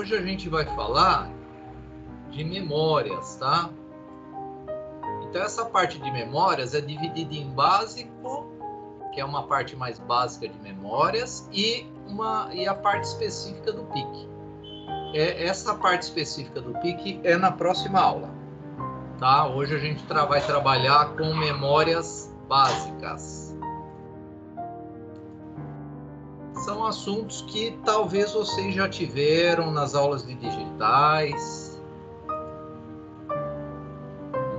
hoje a gente vai falar de memórias, tá? Então essa parte de memórias é dividida em básico, que é uma parte mais básica de memórias, e a parte específica do PIC. Essa parte específica do PIC é na próxima aula, tá? Hoje a gente vai trabalhar com memórias básicas. São assuntos que talvez vocês já tiveram nas aulas de digitais.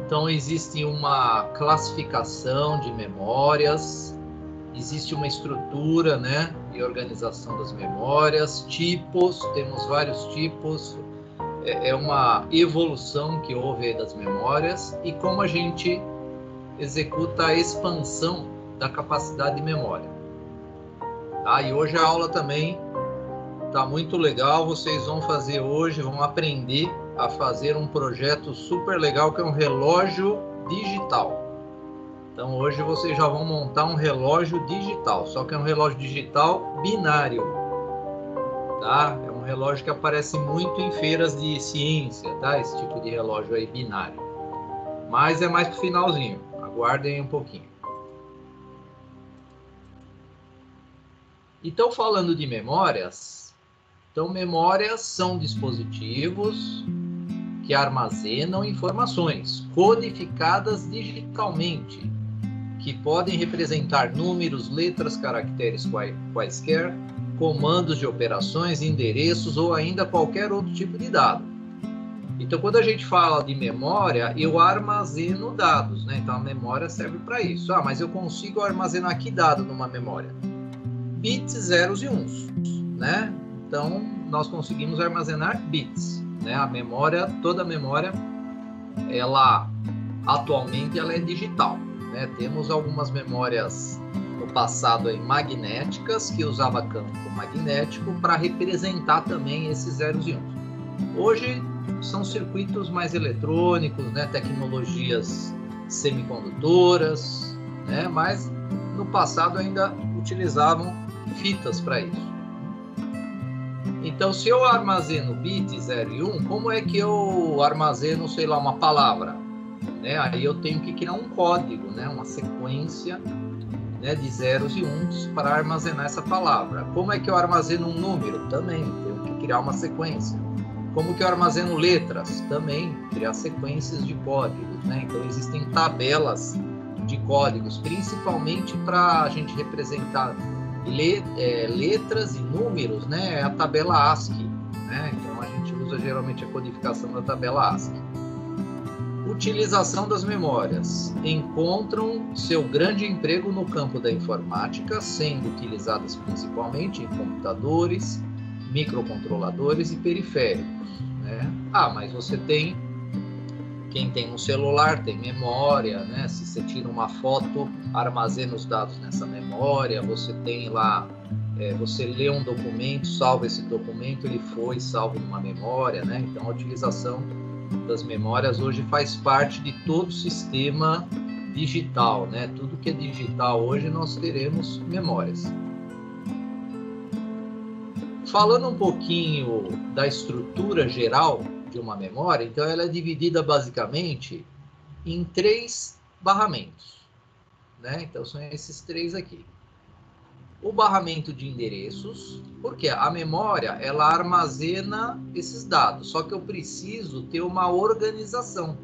Então, existe uma classificação de memórias, existe uma estrutura, né, e organização das memórias, tipos, temos vários tipos, é uma evolução que houve das memórias e como a gente executa a expansão da capacidade de memória. Tá? E hoje a aula também está muito legal, vocês vão fazer hoje, vão aprender a fazer um projeto super legal que é um relógio digital. Então hoje vocês já vão montar um relógio digital, só que é um relógio digital binário, tá? É um relógio que aparece muito em feiras de ciência, tá? Esse tipo de relógio aí binário. Mas é mais pro finalzinho, aguardem um pouquinho. Então, falando de memórias, então memórias são dispositivos que armazenam informações codificadas digitalmente, que podem representar números, letras, caracteres quaisquer, comandos de operações, endereços ou ainda qualquer outro tipo de dado. Então, quando a gente fala de memória, eu armazeno dados, né? Então, a memória serve para isso. Ah, mas eu consigo armazenar que dado numa memória? Bits, zeros e uns, né? Então, nós conseguimos armazenar bits, né? A memória, toda a memória, ela atualmente ela é digital, né? Temos algumas memórias no passado aí, magnéticas, que usava campo magnético para representar também esses zeros e uns. Hoje são circuitos mais eletrônicos, né? Tecnologias semicondutoras, né? Mas no passado ainda utilizavam fitas para isso. Então, se eu armazeno bit 0 e 1, como é que eu armazeno, sei lá, uma palavra? Né? Aí eu tenho que criar um código, né? Uma sequência, né, de zeros e uns para armazenar essa palavra. Como é que eu armazeno um número? Também tenho que criar uma sequência. Como que eu armazeno letras? Também criar sequências de códigos, né? Então, existem tabelas de códigos, principalmente para a gente representar letras e números, né? É a tabela ASCII, né? Então a gente usa geralmente a codificação da tabela ASCII. Utilização das memórias encontram seu grande emprego no campo da informática, sendo utilizadas principalmente em computadores, microcontroladores e periféricos, né? Ah, mas você tem quem tem um celular tem memória, né? Se você tira uma foto, armazena os dados nessa memória. Você tem lá, você lê um documento, salva esse documento, ele foi salvo numa memória, né? Então a utilização das memórias hoje faz parte de todo o sistema digital, né? Tudo que é digital hoje nós teremos memórias. Falando um pouquinho da estrutura geral de uma memória, então ela é dividida basicamente em 3 barramentos, né? Então são esses 3 aqui. O barramento de endereços, porque a memória ela armazena esses dados, só que eu preciso ter uma organização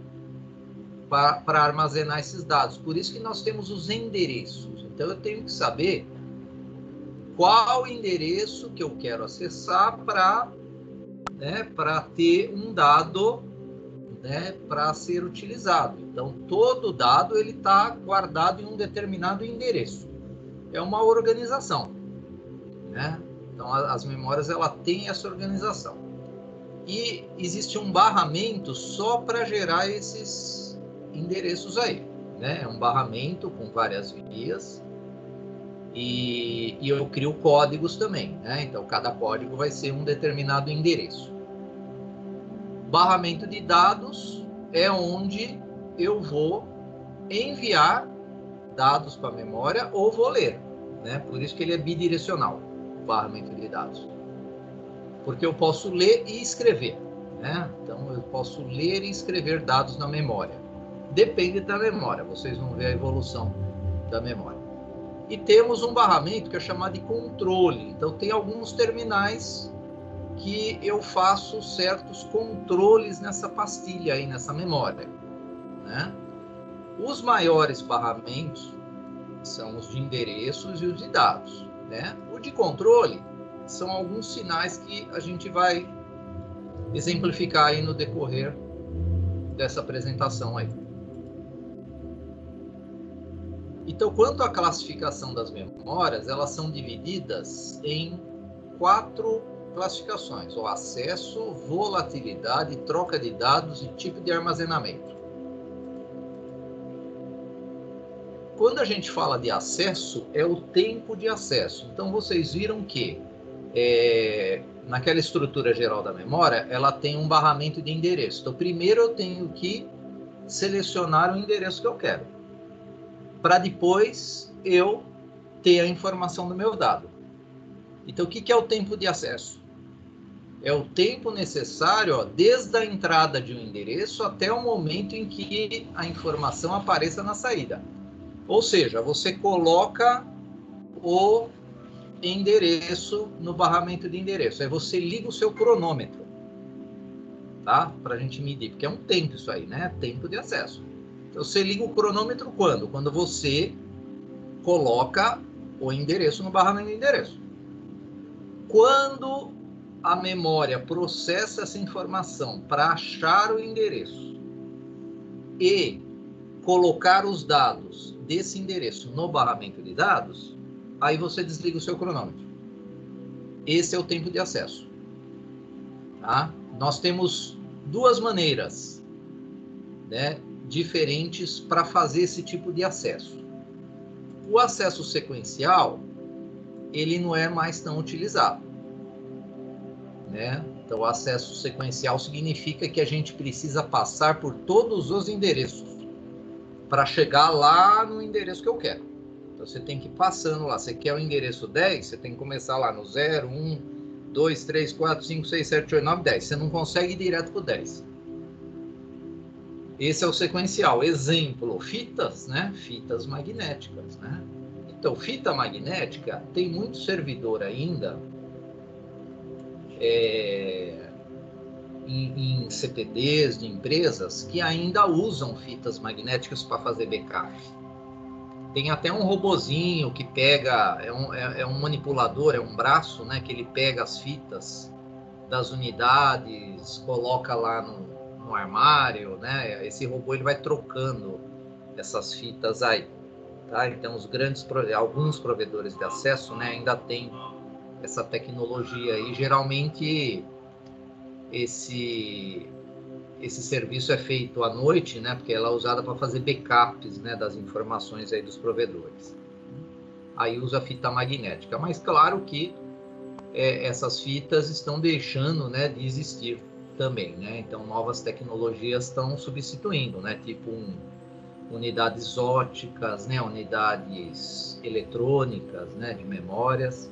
para armazenar esses dados. Por isso que nós temos os endereços. Então eu tenho que saber qual endereço que eu quero acessar para ter um dado, né, para ser utilizado. Então, todo dado ele está guardado em um determinado endereço. É uma organização, né? Então, as memórias ela tem essa organização. E existe um barramento só para gerar esses endereços aí, né? É um barramento com várias vias. E eu crio códigos também, né? Então, cada código vai ser um determinado endereço. Barramento de dados é onde eu vou enviar dados para a memória ou vou ler, né? Por isso que ele é bidirecional, o barramento de dados. porque eu posso ler e escrever, né? Então, eu posso ler e escrever dados na memória. Depende da memória, vocês vão ver a evolução da memória. E temos um barramento que é chamado de controle. Então, tem alguns terminais que eu faço certos controles nessa pastilha aí, nessa memória, né? Os maiores barramentos são os de endereços e os de dados, né? O de controle são alguns sinais que a gente vai exemplificar aí no decorrer dessa apresentação aí. Então, quanto à classificação das memórias, elas são divididas em 4 classificações: o acesso, volatilidade, troca de dados e tipo de armazenamento. Quando a gente fala de acesso, é o tempo de acesso. Então, vocês viram que naquela estrutura geral da memória, ela tem um barramento de endereço. Então, primeiro eu tenho que selecionar o endereço que eu quero, para depois eu ter a informação do meu dado. Então, o que é o tempo de acesso? É o tempo necessário, desde a entrada de um endereço até o momento em que a informação apareça na saída. Ou seja, você coloca o endereço no barramento de endereço. Aí você liga o seu cronômetro, tá? Para a gente medir, porque é um tempo isso aí, né? Tempo de acesso. Então, você liga o cronômetro quando? Quando você coloca o endereço no barramento de endereço. Quando a memória processa essa informação para achar o endereço e colocar os dados desse endereço no barramento de dados, aí você desliga o seu cronômetro. Esse é o tempo de acesso. Tá? Nós temos 2 maneiras, né, diferentes para fazer esse tipo de acesso. O acesso sequencial, ele não é mais tão utilizado, né? Então, o acesso sequencial significa que a gente precisa passar por todos os endereços para chegar lá no endereço que eu quero. Então, você tem que ir passando lá. Você quer o endereço 10, você tem que começar lá no 0, 1, 2, 3, 4, 5, 6, 7, 8, 9, 10. Você não consegue ir direto para o 10. Esse é o sequencial. Exemplo, fitas, né? Fitas magnéticas, né? Então, fita magnética, tem muito servidor ainda em CPDs de empresas que ainda usam fitas magnéticas para fazer backup. Tem até um robozinho que pega, é um manipulador, é um braço, né, que ele pega as fitas das unidades, coloca lá no armário, né? Esse robô ele vai trocando essas fitas aí, tá? Então alguns provedores de acesso, né, ainda tem essa tecnologia aí. Geralmente esse serviço é feito à noite, né, porque ela é usada para fazer backups, né, das informações aí dos provedores. Aí usa fita magnética, mas claro que essas fitas estão deixando, né, de existir também, né? Então novas tecnologias estão substituindo, né, tipo unidades óticas, né, unidades eletrônicas, né, de memórias.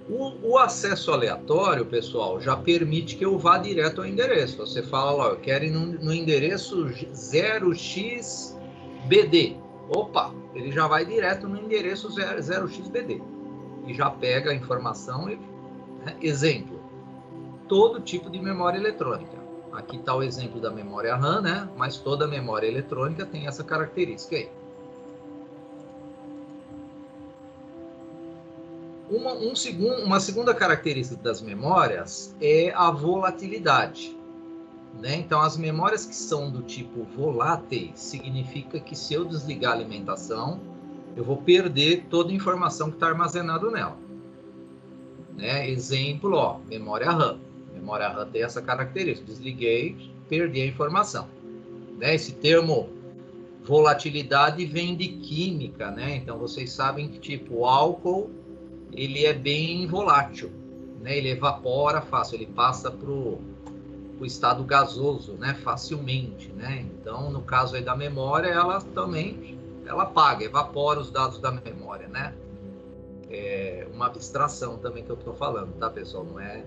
O acesso aleatório, pessoal, já permite que eu vá direto ao endereço. Você fala lá, eu quero ir no endereço 0xBD. Opa, ele já vai direto no endereço 0xBD. E já pega a informação. Né? Exemplo, todo tipo de memória eletrônica. Aqui está o exemplo da memória RAM, né? Mas toda memória eletrônica tem essa característica aí. Uma segunda característica das memórias é a volatilidade, né? Então, as memórias que são do tipo voláteis, significa que se eu desligar a alimentação, eu vou perder toda a informação que está armazenada nela, né? Exemplo, ó, memória RAM. Memória RAM tem essa característica. Desliguei, perdi a informação, né? Esse termo volatilidade vem de química, né? Então, vocês sabem que tipo o álcool ele é bem volátil, né? Ele evapora fácil, ele passa para o estado gasoso, né? Facilmente, né? Então, no caso aí da memória, ela apaga, evapora os dados da memória, né? uma abstração também que eu estou falando, tá, pessoal? Não é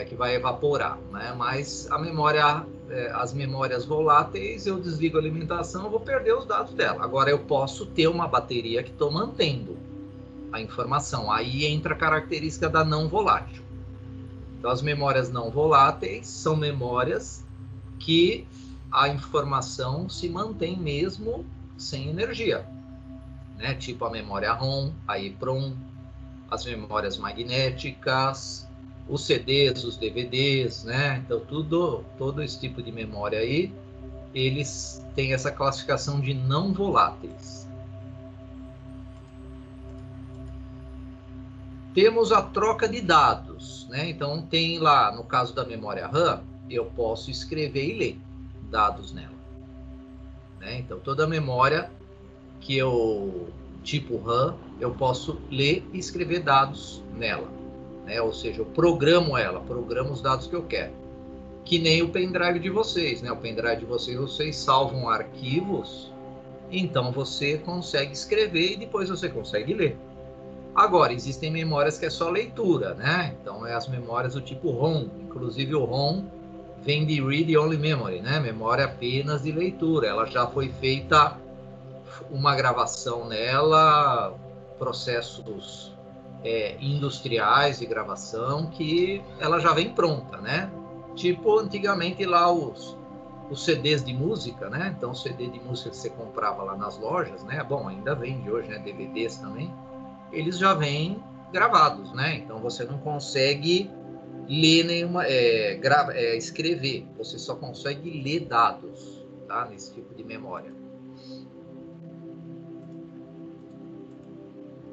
que vai evaporar, né? Mas a memória, as memórias voláteis, eu desligo a alimentação, eu vou perder os dados dela. Agora, eu posso ter uma bateria que estou mantendo a informação. Aí entra a característica da não volátil. Então, as memórias não voláteis são memórias que a informação se mantém mesmo sem energia, né? Tipo a memória ROM, a EEPROM, as memórias magnéticas, os CDs, os DVDs, né? Então, todo esse tipo de memória aí, eles têm essa classificação de não voláteis. Temos a troca de dados, né? Então, tem lá, no caso da memória RAM, eu posso escrever e ler dados nela, né? Então, toda a memória que eu, tipo RAM, eu posso ler e escrever dados nela, né? Ou seja, eu programo os dados que eu quero. Que nem o pendrive de vocês, né? O pendrive de vocês salvam arquivos, então você consegue escrever e depois você consegue ler. Agora, existem memórias que é só leitura, né? Então, é as memórias do tipo ROM. Inclusive, o ROM vem de Read Only Memory, né? Memória apenas de leitura. Ela já foi feita uma gravação nela, processos industriais de gravação, que ela já vem pronta, né? Tipo, antigamente lá os CDs de música, né? Então, o CD de música que você comprava lá nas lojas, né? Bom, ainda vende hoje, né? DVDs também. Eles já vêm gravados, né? Então, você não consegue ler nenhuma, escrever. Você só consegue ler dados, tá? Nesse tipo de memória.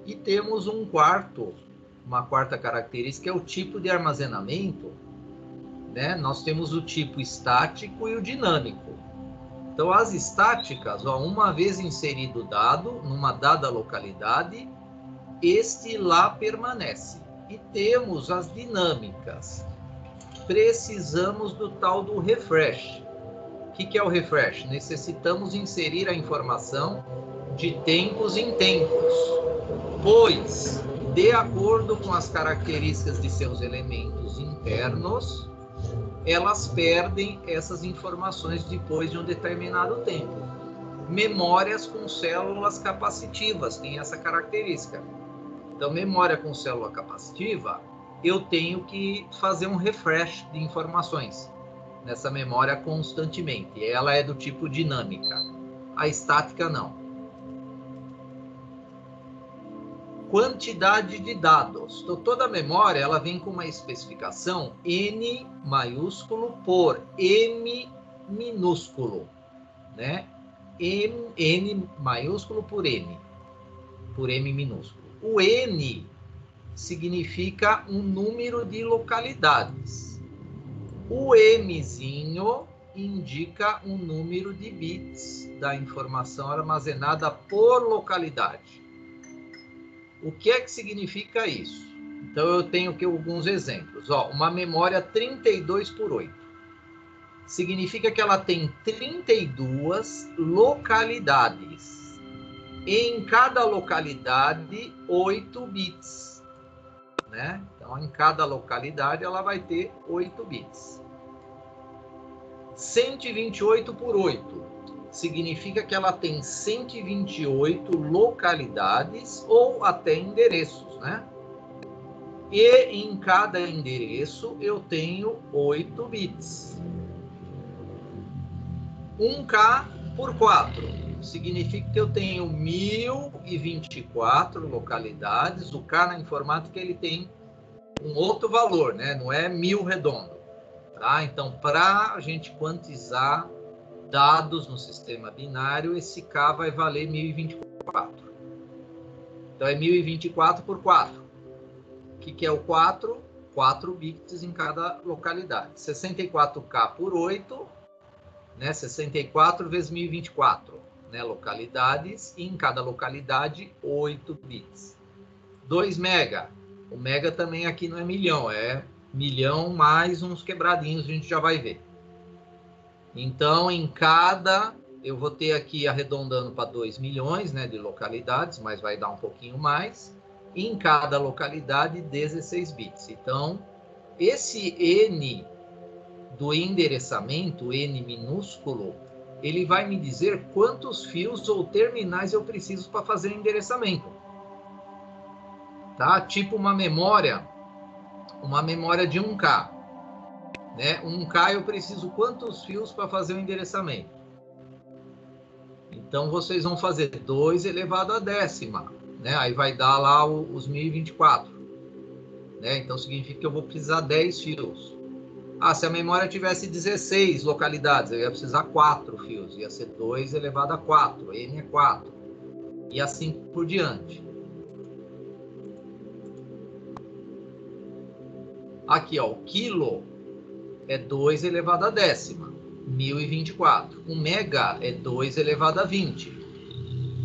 E temos uma quarta característica, é o tipo de armazenamento, né? Nós temos o tipo estático e o dinâmico. Então, as estáticas, uma vez inserido o dado numa dada localidade, este lá permanece. E temos as dinâmicas. Precisamos do tal do refresh. O que é o refresh? Necessitamos inserir a informação de tempos em tempos, pois, de acordo com as características de seus elementos internos, elas perdem essas informações depois de um determinado tempo. Memórias com células capacitivas têm essa característica. Então, memória com célula capacitiva, eu tenho que fazer um refresh de informações nessa memória constantemente. Ela é do tipo dinâmica. A estática, não. Quantidade de dados. Então, toda memória ela vem com uma especificação N maiúsculo por M minúsculo, né? N maiúsculo por M minúsculo. O N significa um número de localidades. O Mzinho indica um número de bits da informação armazenada por localidade. O que é que significa isso? Então, eu tenho aqui alguns exemplos. Uma memória 32 por 8. Significa que ela tem 32 localidades. Em cada localidade, 8 bits. Né? Então, em cada localidade, ela vai ter 8 bits. 128 por 8. Significa que ela tem 128 localidades ou até endereços, né? E em cada endereço eu tenho 8 bits. 1K por 4 significa que eu tenho 1024 localidades. O K na informática ele tem um outro valor, né? Não é 1000 redondo, tá? Então, para a gente quantizar dados no sistema binário, esse K vai valer 1024. Então, é 1024 por 4. O que é o 4? 4 bits em cada localidade. 64K por 8, né? 64 vezes 1024, né? Localidades, e em cada localidade, 8 bits. 2 mega. O mega também aqui não é milhão, é milhão mais uns quebradinhos, a gente já vai ver. Então, em cada, eu vou ter aqui arredondando para 2 milhões, né, de localidades, mas vai dar um pouquinho mais. em cada localidade 16 bits. Então, esse N do endereçamento, N minúsculo, ele vai me dizer quantos fios ou terminais eu preciso para fazer o endereçamento. Tá? Tipo uma memória de 1K. Né? 1K eu preciso quantos fios para fazer o endereçamento? Então, vocês vão fazer 2 elevado à décima. Né? Aí vai dar lá os 1024. Né? Então, significa que eu vou precisar 10 fios. Se a memória tivesse 16 localidades, eu ia precisar 4 fios. Ia ser 2 elevado a 4. N é 4. E assim por diante. Aqui, ó, o quilo é 2 elevado a décima. 1024. O mega é 2 elevado a 20.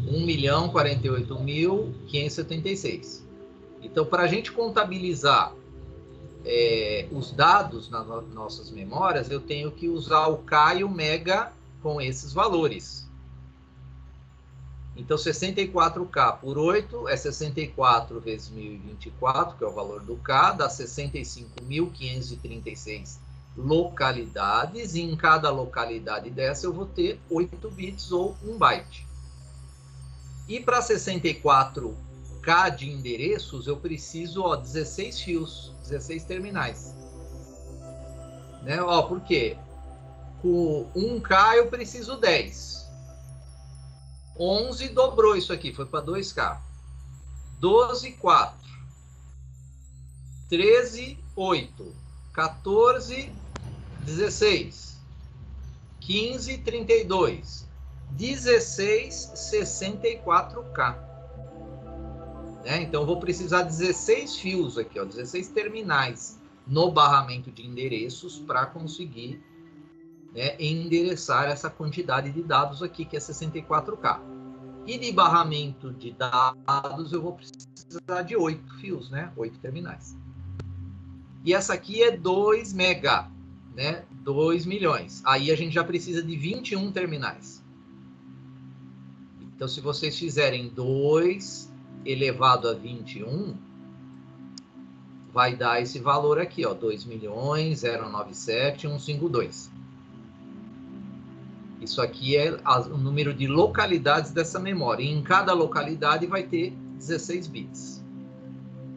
1.048.576. Então, para a gente contabilizar os dados nas nossas memórias, eu tenho que usar o K e o mega com esses valores. Então, 64K por 8 é 64 vezes 1024, que é o valor do K, dá 65.536 localidades, e em cada localidade dessa eu vou ter 8 bits ou 1 byte. E para 64K de endereços, eu preciso 16 fios, 16 terminais. Né? Por quê? Com 1K eu preciso 10. 11 dobrou isso aqui, foi para 2K. 12, 4. 13, 8. 14, 16. 15, 32. 16, 64K. Né? Então, eu vou precisar de 16 fios aqui, 16 terminais no barramento de endereços para conseguir, né, endereçar essa quantidade de dados aqui, que é 64K. E de barramento de dados, eu vou precisar de 8 fios, né? 8 terminais. E essa aqui é 2 mega, né? 2 milhões. Aí a gente já precisa de 21 terminais. Então, se vocês fizerem 2 elevado a 21, vai dar esse valor aqui, 2.097.152. Isso aqui é o número de localidades dessa memória. E em cada localidade vai ter 16 bits.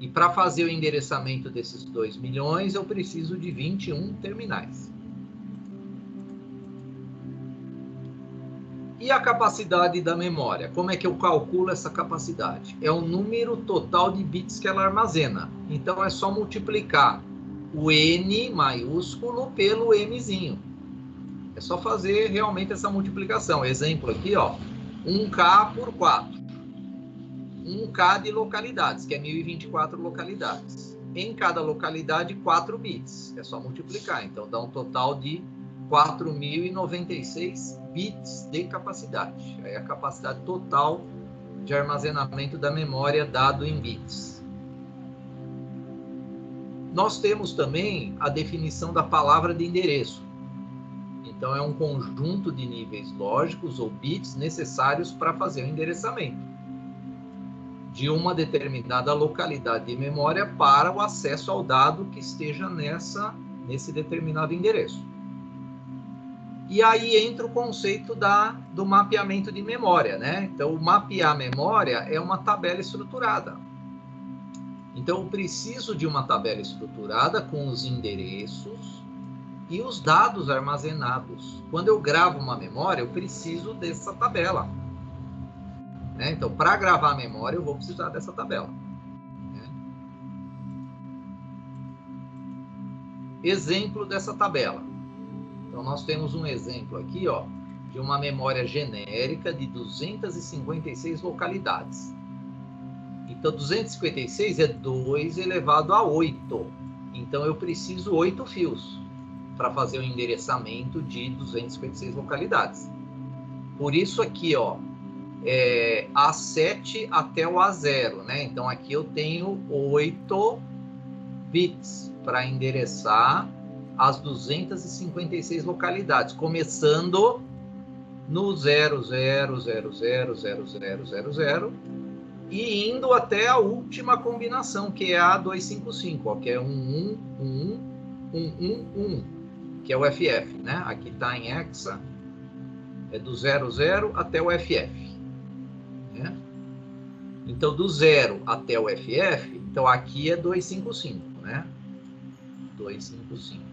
E para fazer o endereçamento desses 2 milhões, eu preciso de 21 terminais. E a capacidade da memória? Como é que eu calculo essa capacidade? É o número total de bits que ela armazena. Então, é só multiplicar o N maiúsculo pelo Mzinho. É só fazer realmente essa multiplicação. Exemplo aqui, 1K por 4. 1K de localidades, que é 1024 localidades. Em cada localidade, 4 bits. É só multiplicar. Então, dá um total de 4.096 bits de capacidade. É a capacidade total de armazenamento da memória dado em bits. Nós temos também a definição da palavra de endereço. Então, é um conjunto de níveis lógicos ou bits necessários para fazer o endereçamento de uma determinada localidade de memória para o acesso ao dado que esteja nesse determinado endereço. E aí entra o conceito do mapeamento de memória, né? Então, mapear memória é uma tabela estruturada. Então, eu preciso de uma tabela estruturada com os endereços e os dados armazenados. Quando eu gravo uma memória, eu preciso dessa tabela. Né? Então, para gravar a memória, eu vou precisar dessa tabela. Né? Exemplo dessa tabela. Então, nós temos um exemplo aqui, de uma memória genérica de 256 localidades. Então, 256 é 2 elevado a 8. Então, eu preciso 8 fios para fazer o endereçamento de 256 localidades. Por isso aqui, A7 até o A0, né? Então, aqui eu tenho 8 bits para endereçar as 256 localidades, começando no 00000000, e indo até a última combinação, que é a 255, ó, que é 111111, que é o FF, né? Aqui está em hexa, é do 00 até o FF, né? Então, do 0 até o FF, então aqui é 255, né? 255.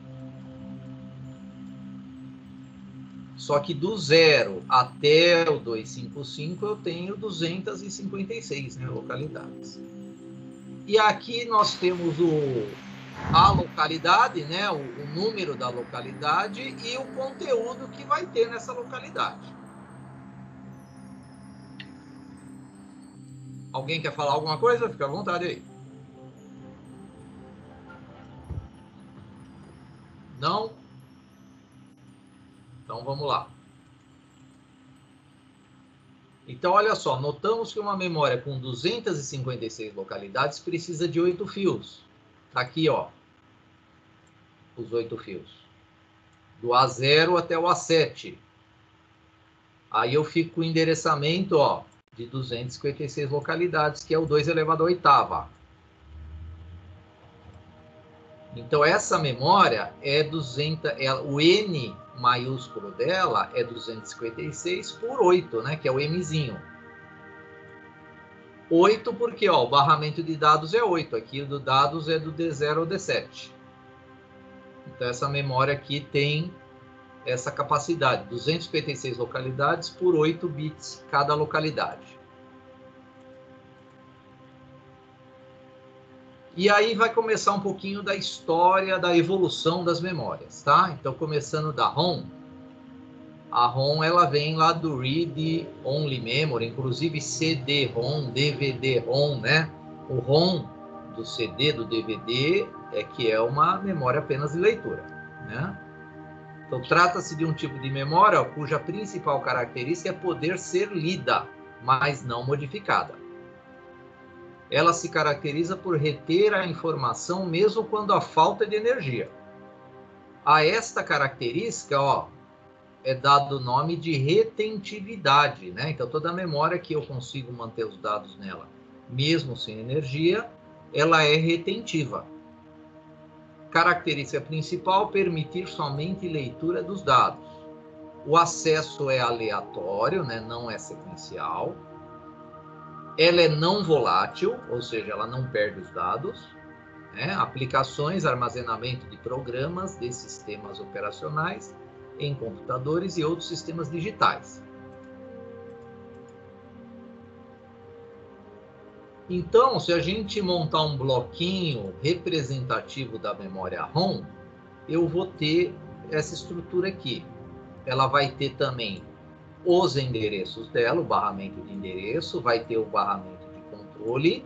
Só que do 0 até o 255 eu tenho 256, né, localidades. E aqui nós temos a localidade, né, o número da localidade e o conteúdo que vai ter nessa localidade. Alguém quer falar alguma coisa? Fica à vontade aí. Não? Então vamos lá. Então, olha só, notamos que uma memória com 256 localidades precisa de 8 fios. Tá aqui, ó, os 8 fios. Do A0 até o A7. Aí eu fico com o endereçamento, ó, de 256 localidades, que é o 2 elevado à oitava. Então, essa memória é 200, o N maiúsculo dela é 256 por 8, né? Que é o Mzinho. 8 porque, ó, o barramento de dados é 8. Aqui o do dados é do D0 ao D7. Então, essa memória aqui tem essa capacidade, 256 localidades por 8 bits cada localidade. E aí vai começar um pouquinho da história da evolução das memórias, tá? Então, começando da ROM, a ROM ela vem lá do Read Only Memory, inclusive CD-ROM, DVD-ROM, né? O ROM do CD, do DVD, é que é uma memória apenas de leitura, né? Então, trata-se de um tipo de memória cuja principal característica é poder ser lida, mas não modificada. Ela se caracteriza por reter a informação mesmo quando há falta de energia. A esta característica, ó, é dado o nome de retentividade, né? Então, toda a memória que eu consigo manter os dados nela, mesmo sem energia, ela é retentiva. Característica principal, permitir somente leitura dos dados. O acesso é aleatório, né? Não é sequencial. Ela é não volátil, ou seja, ela não perde os dados. Né? Aplicações, armazenamento de programas de sistemas operacionais em computadores e outros sistemas digitais. Então, se a gente montar um bloquinho representativo da memória ROM, eu vou ter essa estrutura aqui. Ela vai ter também os endereços dela, o barramento de endereço, vai ter o barramento de controle,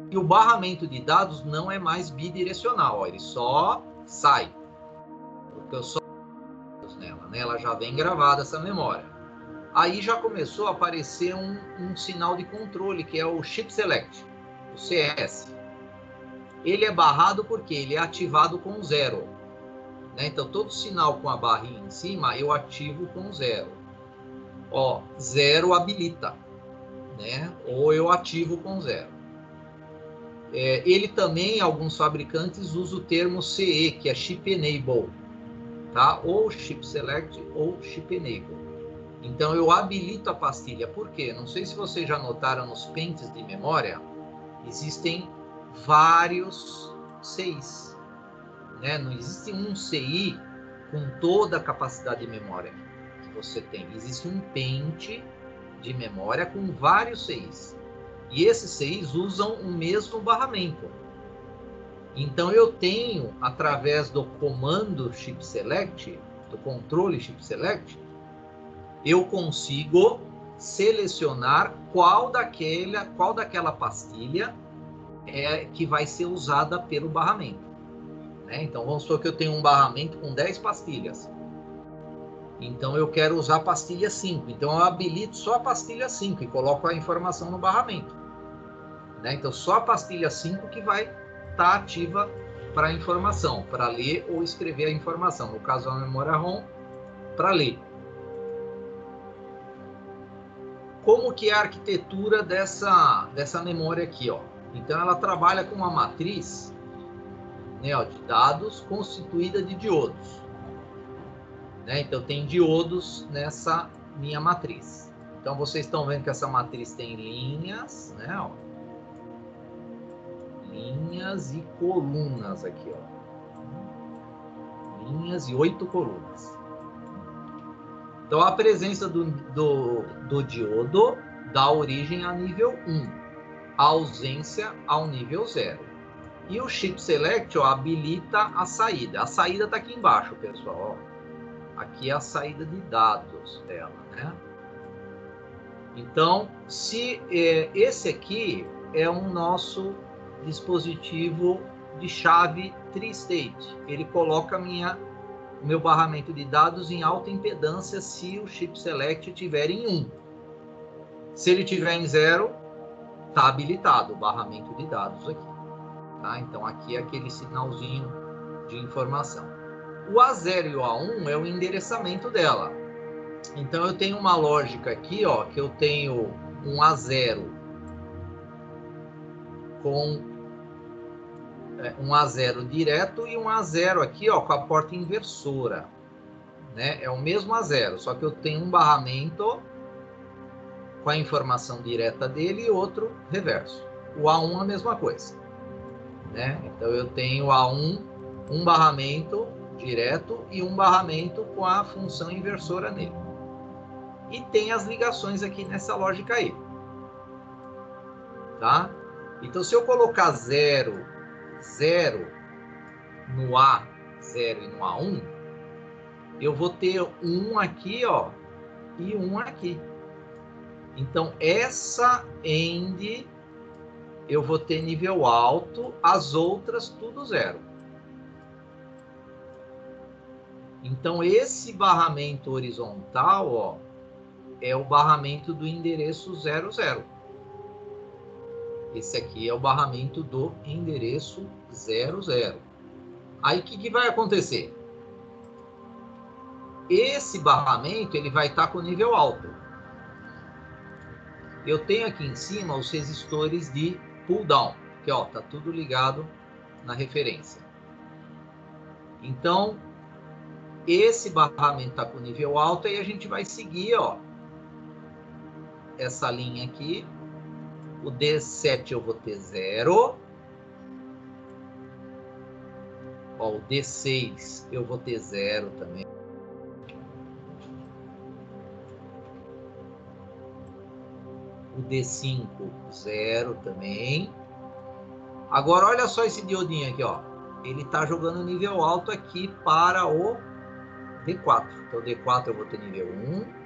e o barramento de dados não é mais bidirecional, ó, ele só sai. Porque eu só nela, né? Ela já vem gravada essa memória. Aí já começou a aparecer um sinal de controle, que é o Chip Select, o CS. Ele é barrado porque ele é ativado com 0. Né? Então, todo sinal com a barrinha em cima, eu ativo com 0. Ó, 0 habilita, né? Ou eu ativo com 0. Ele também, alguns fabricantes, usam o termo CE, que é Chip Enable, tá? Ou Chip Select ou Chip Enable. Então, eu habilito a pastilha. Por quê? Não sei se vocês já notaram nos pentes de memória, existem vários CIs. Né? Não existe um CI com toda a capacidade de memória que você tem. Existe um pente de memória com vários CIs. E esses CIs usam o mesmo barramento. Então, eu tenho, através do comando Chip Select, do controle Chip Select, eu consigo selecionar qual daquela pastilha é que vai ser usada pelo barramento. Né? Então, vamos supor que eu tenho um barramento com 10 pastilhas. Então, eu quero usar a pastilha 5. Então, eu habilito só a pastilha 5 e coloco a informação no barramento. Né? Então, só a pastilha 5 que vai estar ativa para a informação, para ler ou escrever a informação. No caso, a memória ROM, para ler. como que é a arquitetura dessa memória aqui, ó? Então, ela trabalha com uma matriz, né, ó, de dados constituída de diodos. Né? Então, tem diodos nessa minha matriz. Então, vocês estão vendo que essa matriz tem linhas, né, ó? Linhas e colunas aqui, ó. Linhas e 8 colunas. Então, a presença do diodo dá origem a nível 1, a ausência ao nível 0. E o chip select, ó, habilita a saída. A saída está aqui embaixo, pessoal. Ó. Aqui é a saída de dados dela, né? Então, se esse aqui é um nosso dispositivo de chave tri-state, ele coloca meu barramento de dados em alta impedância se o chip select estiver em 1. Se ele estiver em 0, está habilitado o barramento de dados aqui. Tá? Então, aqui é aquele sinalzinho de informação. O A0 e o A1 é o endereçamento dela. Então, eu tenho uma lógica aqui, ó, que eu tenho um A0 com um A0 direto e um A0 aqui, ó, com a porta inversora. Né? É o mesmo A0, só que eu tenho um barramento com a informação direta dele e outro reverso. O A1 é a mesma coisa. Né? Então, eu tenho A1, um barramento direto e um barramento com a função inversora nele. E tem as ligações aqui nessa lógica aí. Tá? Então, se eu colocar 0, 0 no A0 e no A1, eu vou ter 1 aqui, ó, e 1 aqui. Então, essa AND eu vou ter nível alto, as outras tudo 0. Então, esse barramento horizontal, ó, é o barramento do endereço 00. Esse aqui é o barramento do endereço 00. Aí, o que vai acontecer? Esse barramento ele vai estar com nível alto. Eu tenho aqui em cima os resistores de pull down, que ó, tá tudo ligado na referência. Então, esse barramento está com nível alto e a gente vai seguir, ó, essa linha aqui. O D7 eu vou ter 0. Ó, o D6 eu vou ter 0 também. O D5, 0 também. Agora, olha só esse diodinho aqui, ó. Ele está jogando nível alto aqui para o D4. Então, o D4 eu vou ter nível 1.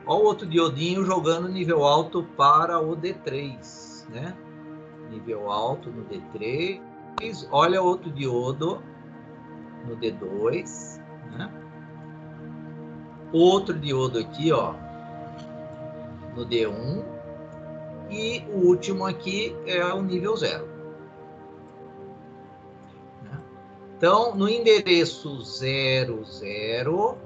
Olha o outro diodinho jogando nível alto para o D3, né? Nível alto no D3. Olha outro diodo no D2, né? Outro diodo aqui, ó, no D1. E o último aqui é o nível 0. Né? Então, no endereço 00,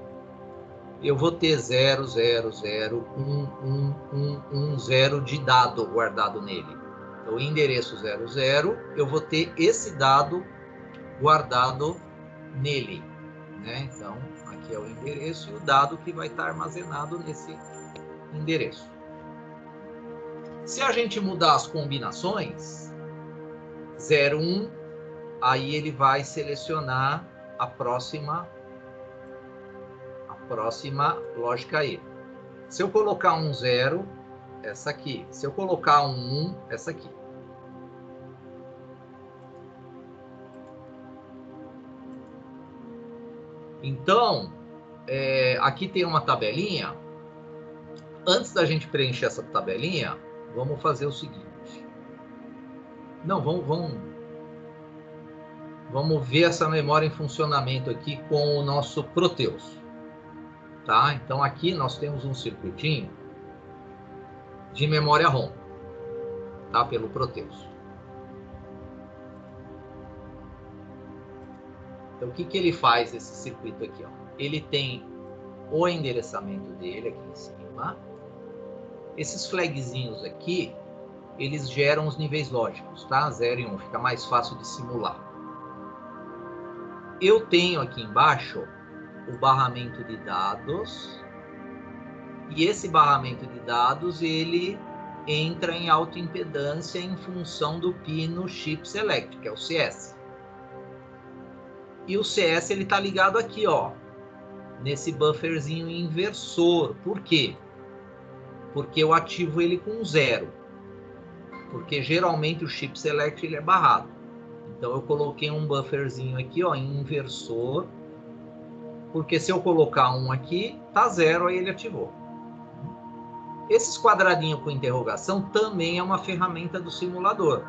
eu vou ter 0, 0, 0, 1, 1, 1, 1, 0 de dado guardado nele. Então, o endereço 00, eu vou ter esse dado guardado nele. Né? Então, aqui é o endereço e o dado que vai estar armazenado nesse endereço. Se a gente mudar as combinações, 0, 1, aí ele vai selecionar a próxima lógica aí. Se eu colocar um 0, essa aqui. Se eu colocar um 1, essa aqui. Então, aqui tem uma tabelinha. Antes da gente preencher essa tabelinha, vamos fazer o seguinte. Não, vamos ver essa memória em funcionamento aqui com o nosso Proteus. Tá? Então, aqui nós temos um circuitinho de memória ROM, tá? Pelo Proteus. Então, o que ele faz, esse circuito aqui? Ó? Ele tem o endereçamento dele aqui em cima. Esses flagzinhos aqui, eles geram os níveis lógicos, tá? 0 e 1, fica mais fácil de simular. Eu tenho aqui embaixo o barramento de dados, e esse barramento de dados, ele entra em autoimpedância em função do pino chip select, que é o CS. E o CS, ele tá ligado aqui, ó, nesse bufferzinho inversor. Por quê? Porque eu ativo ele com 0. Porque geralmente o chip select, ele é barrado. Então eu coloquei um bufferzinho aqui, ó, em inversor, porque se eu colocar 1 aqui, tá 0, aí ele ativou. Esses quadradinhos com interrogação também é uma ferramenta do simulador.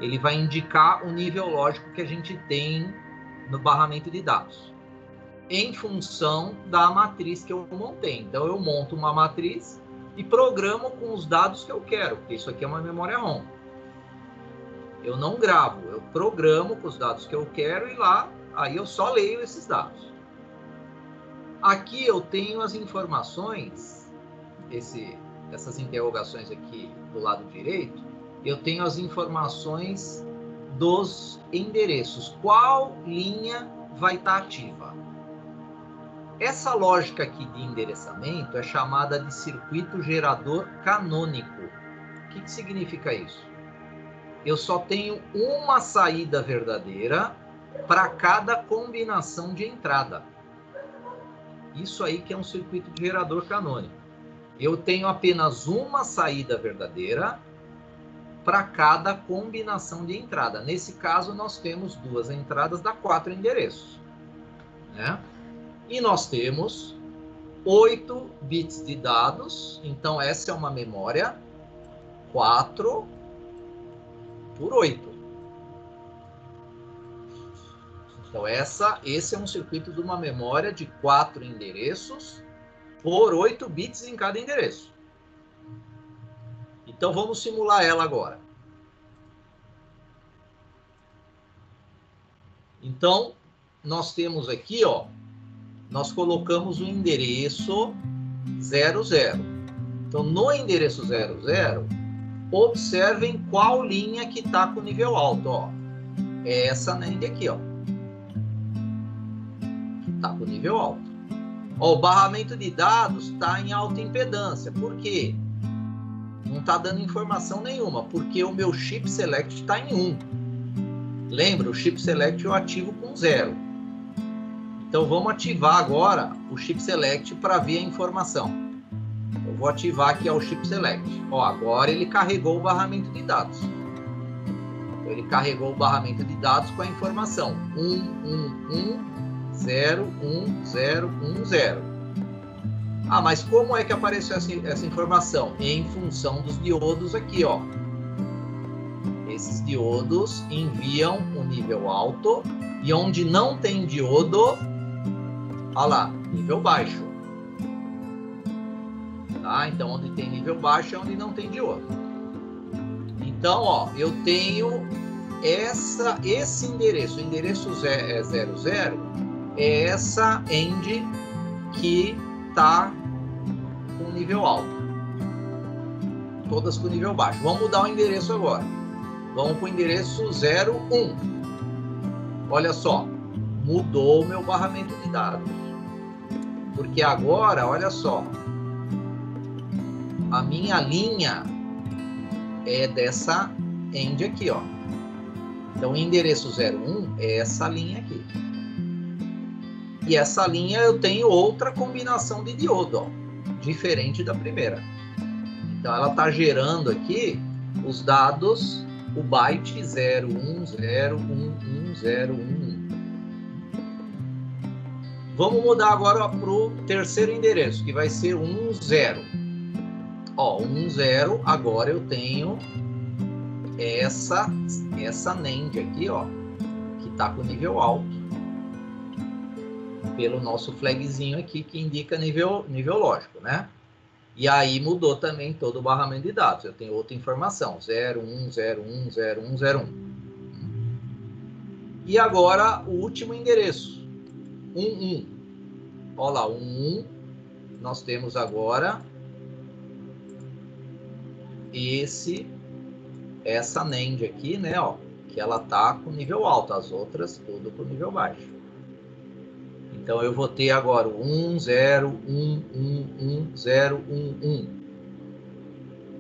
Ele vai indicar o nível lógico que a gente tem no barramento de dados, em função da matriz que eu montei. Então eu monto uma matriz e programo com os dados que eu quero, porque isso aqui é uma memória ROM. Eu não gravo, eu programo com os dados que eu quero e lá, aí eu só leio esses dados. Aqui eu tenho as informações, essas interrogações aqui do lado direito, eu tenho as informações dos endereços. Qual linha vai estar ativa? Essa lógica aqui de endereçamento é chamada de circuito gerador canônico. O que significa isso? Eu só tenho uma saída verdadeira para cada combinação de entrada. Isso aí que é um circuito de gerador canônico. Eu tenho apenas uma saída verdadeira para cada combinação de entrada. Nesse caso, nós temos 2 entradas, dá 4 endereços, né? E nós temos 8 bits de dados. Então, essa é uma memória 4 por 8. Então, esse é um circuito de uma memória de 4 endereços por 8 bits em cada endereço. Então, vamos simular ela agora. Então, nós temos aqui, ó, nós colocamos o endereço 00. Então, no endereço 00, observem qual linha que está com nível alto, ó. É essa NAND aqui, ó, que está com nível alto. Ó, o barramento de dados está em alta impedância. Por quê? Não está dando informação nenhuma, porque o meu chip select está em 1. Lembra, o chip select eu ativo com 0. Então, vamos ativar agora o chip select para ver a informação. Eu vou ativar aqui o chip select. Ó, agora ele carregou o barramento de dados. Então, ele carregou o barramento de dados com a informação 111011010. Ah, mas como é que apareceu essa informação? Em função dos diodos aqui, ó. Esses diodos enviam o nível alto e onde não tem diodo, olha lá, nível baixo. Tá? Então, onde tem nível baixo é onde não tem diodo. Então, ó, eu tenho esse endereço, o endereço 00, é essa end que está com nível alto. Todas com nível baixo. Vamos mudar o endereço agora. Vamos para o endereço 01. Olha só, mudou o meu barramento de dados. Porque agora, olha só, a minha linha é dessa end aqui, ó. Então, o endereço 01 é essa linha aqui. E essa linha eu tenho outra combinação de diodo, ó, diferente da primeira. Então, ela está gerando aqui os dados, o byte 01011011. Vamos mudar agora para o terceiro endereço, que vai ser 10. Ó, 10, agora eu tenho essa NAND aqui, ó, que está com nível alto, pelo nosso flagzinho aqui, que indica nível lógico, né? E aí mudou também todo o barramento de dados. Eu tenho outra informação, 01010101. E agora o último endereço, 11. Olha lá, 11. Nós temos agora essa NAND aqui, né, ó, que ela tá com nível alto, as outras tudo com nível baixo. Então eu vou ter agora o 1, 0, 1, 1, 1, 0, 1, 1.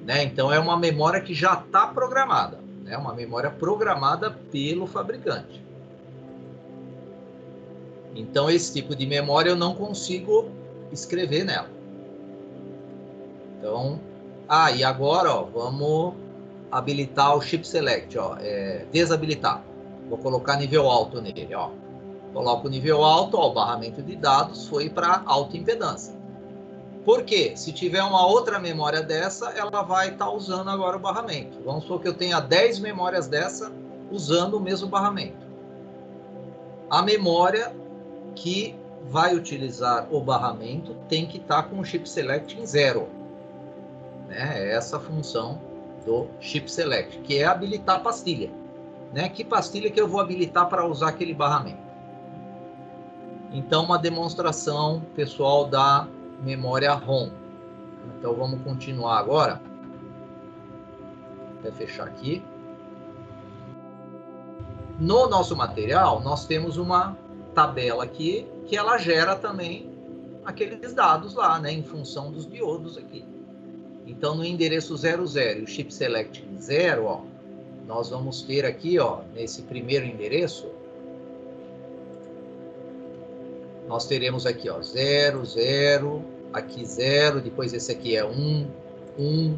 Né? Então é uma memória que já está programada, né? Uma memória programada pelo fabricante. Então esse tipo de memória eu não consigo escrever nela. Então, e agora, ó, vamos habilitar o Chip Select, ó, desabilitar. Vou colocar nível alto nele, ó. Coloco o nível alto, ó, o barramento de dados foi para alta impedância. Por quê? Se tiver uma outra memória dessa, ela vai estar usando agora o barramento. Vamos supor que eu tenha 10 memórias dessa usando o mesmo barramento. A memória que vai utilizar o barramento tem que estar com o Chip Select em 0. Né? É essa a função do Chip Select, que é habilitar a pastilha. Né? Que pastilha que eu vou habilitar para usar aquele barramento? Então, uma demonstração, pessoal, da memória ROM. Então, vamos continuar agora. Vou fechar aqui. No nosso material, nós temos uma tabela aqui, que ela gera também aqueles dados lá, né, em função dos diodos aqui. Então, no endereço 00 e o Chip Select 0, ó, nós vamos ter aqui, ó, nesse primeiro endereço, nós teremos aqui, ó, 0, 0, aqui 0, depois esse aqui é 1, 1,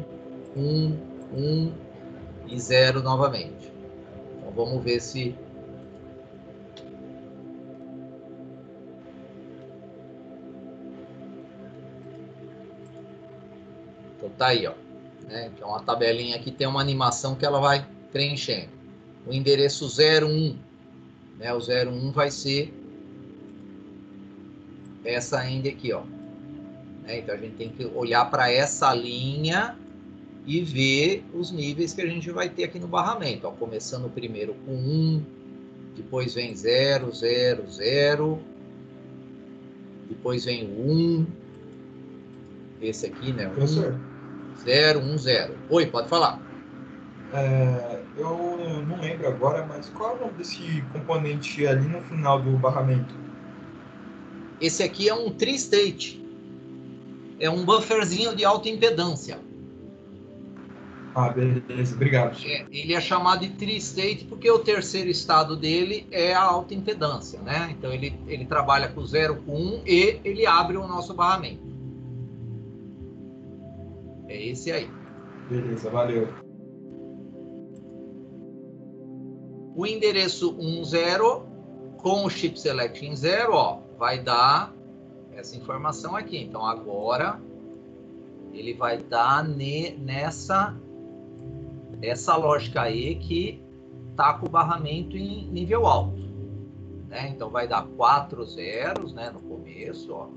1, 1 e 0 novamente. Então, vamos ver se... Então, tá aí, ó. Né? Então, a tabelinha aqui tem uma animação que ela vai preenchendo. O endereço 01, né? O 01 vai ser essa ainda aqui, ó. Né? Então, a gente tem que olhar para essa linha e ver os níveis que a gente vai ter aqui no barramento. Ó, começando primeiro com 1, depois vem 0, 0, 0, depois vem o 1, esse aqui, né? 1, 0, 1, 0. Oi, pode falar. Eu não lembro agora, mas qual é o nome desse componente ali no final do barramento? Esse aqui é um tri-state. É um bufferzinho de alta impedância. Beleza, obrigado. Ele é chamado de tri-state porque o terceiro estado dele é a alta impedância, né? Então ele trabalha com 0, com 1 e ele abre o nosso barramento. É esse aí. Beleza, valeu. O endereço 10 com o Chip Select em 0, ó, vai dar essa informação aqui. Então agora ele vai dar essa lógica aí que tá com o barramento em nível alto, né? Então vai dar 4 zeros, né, no começo, ó.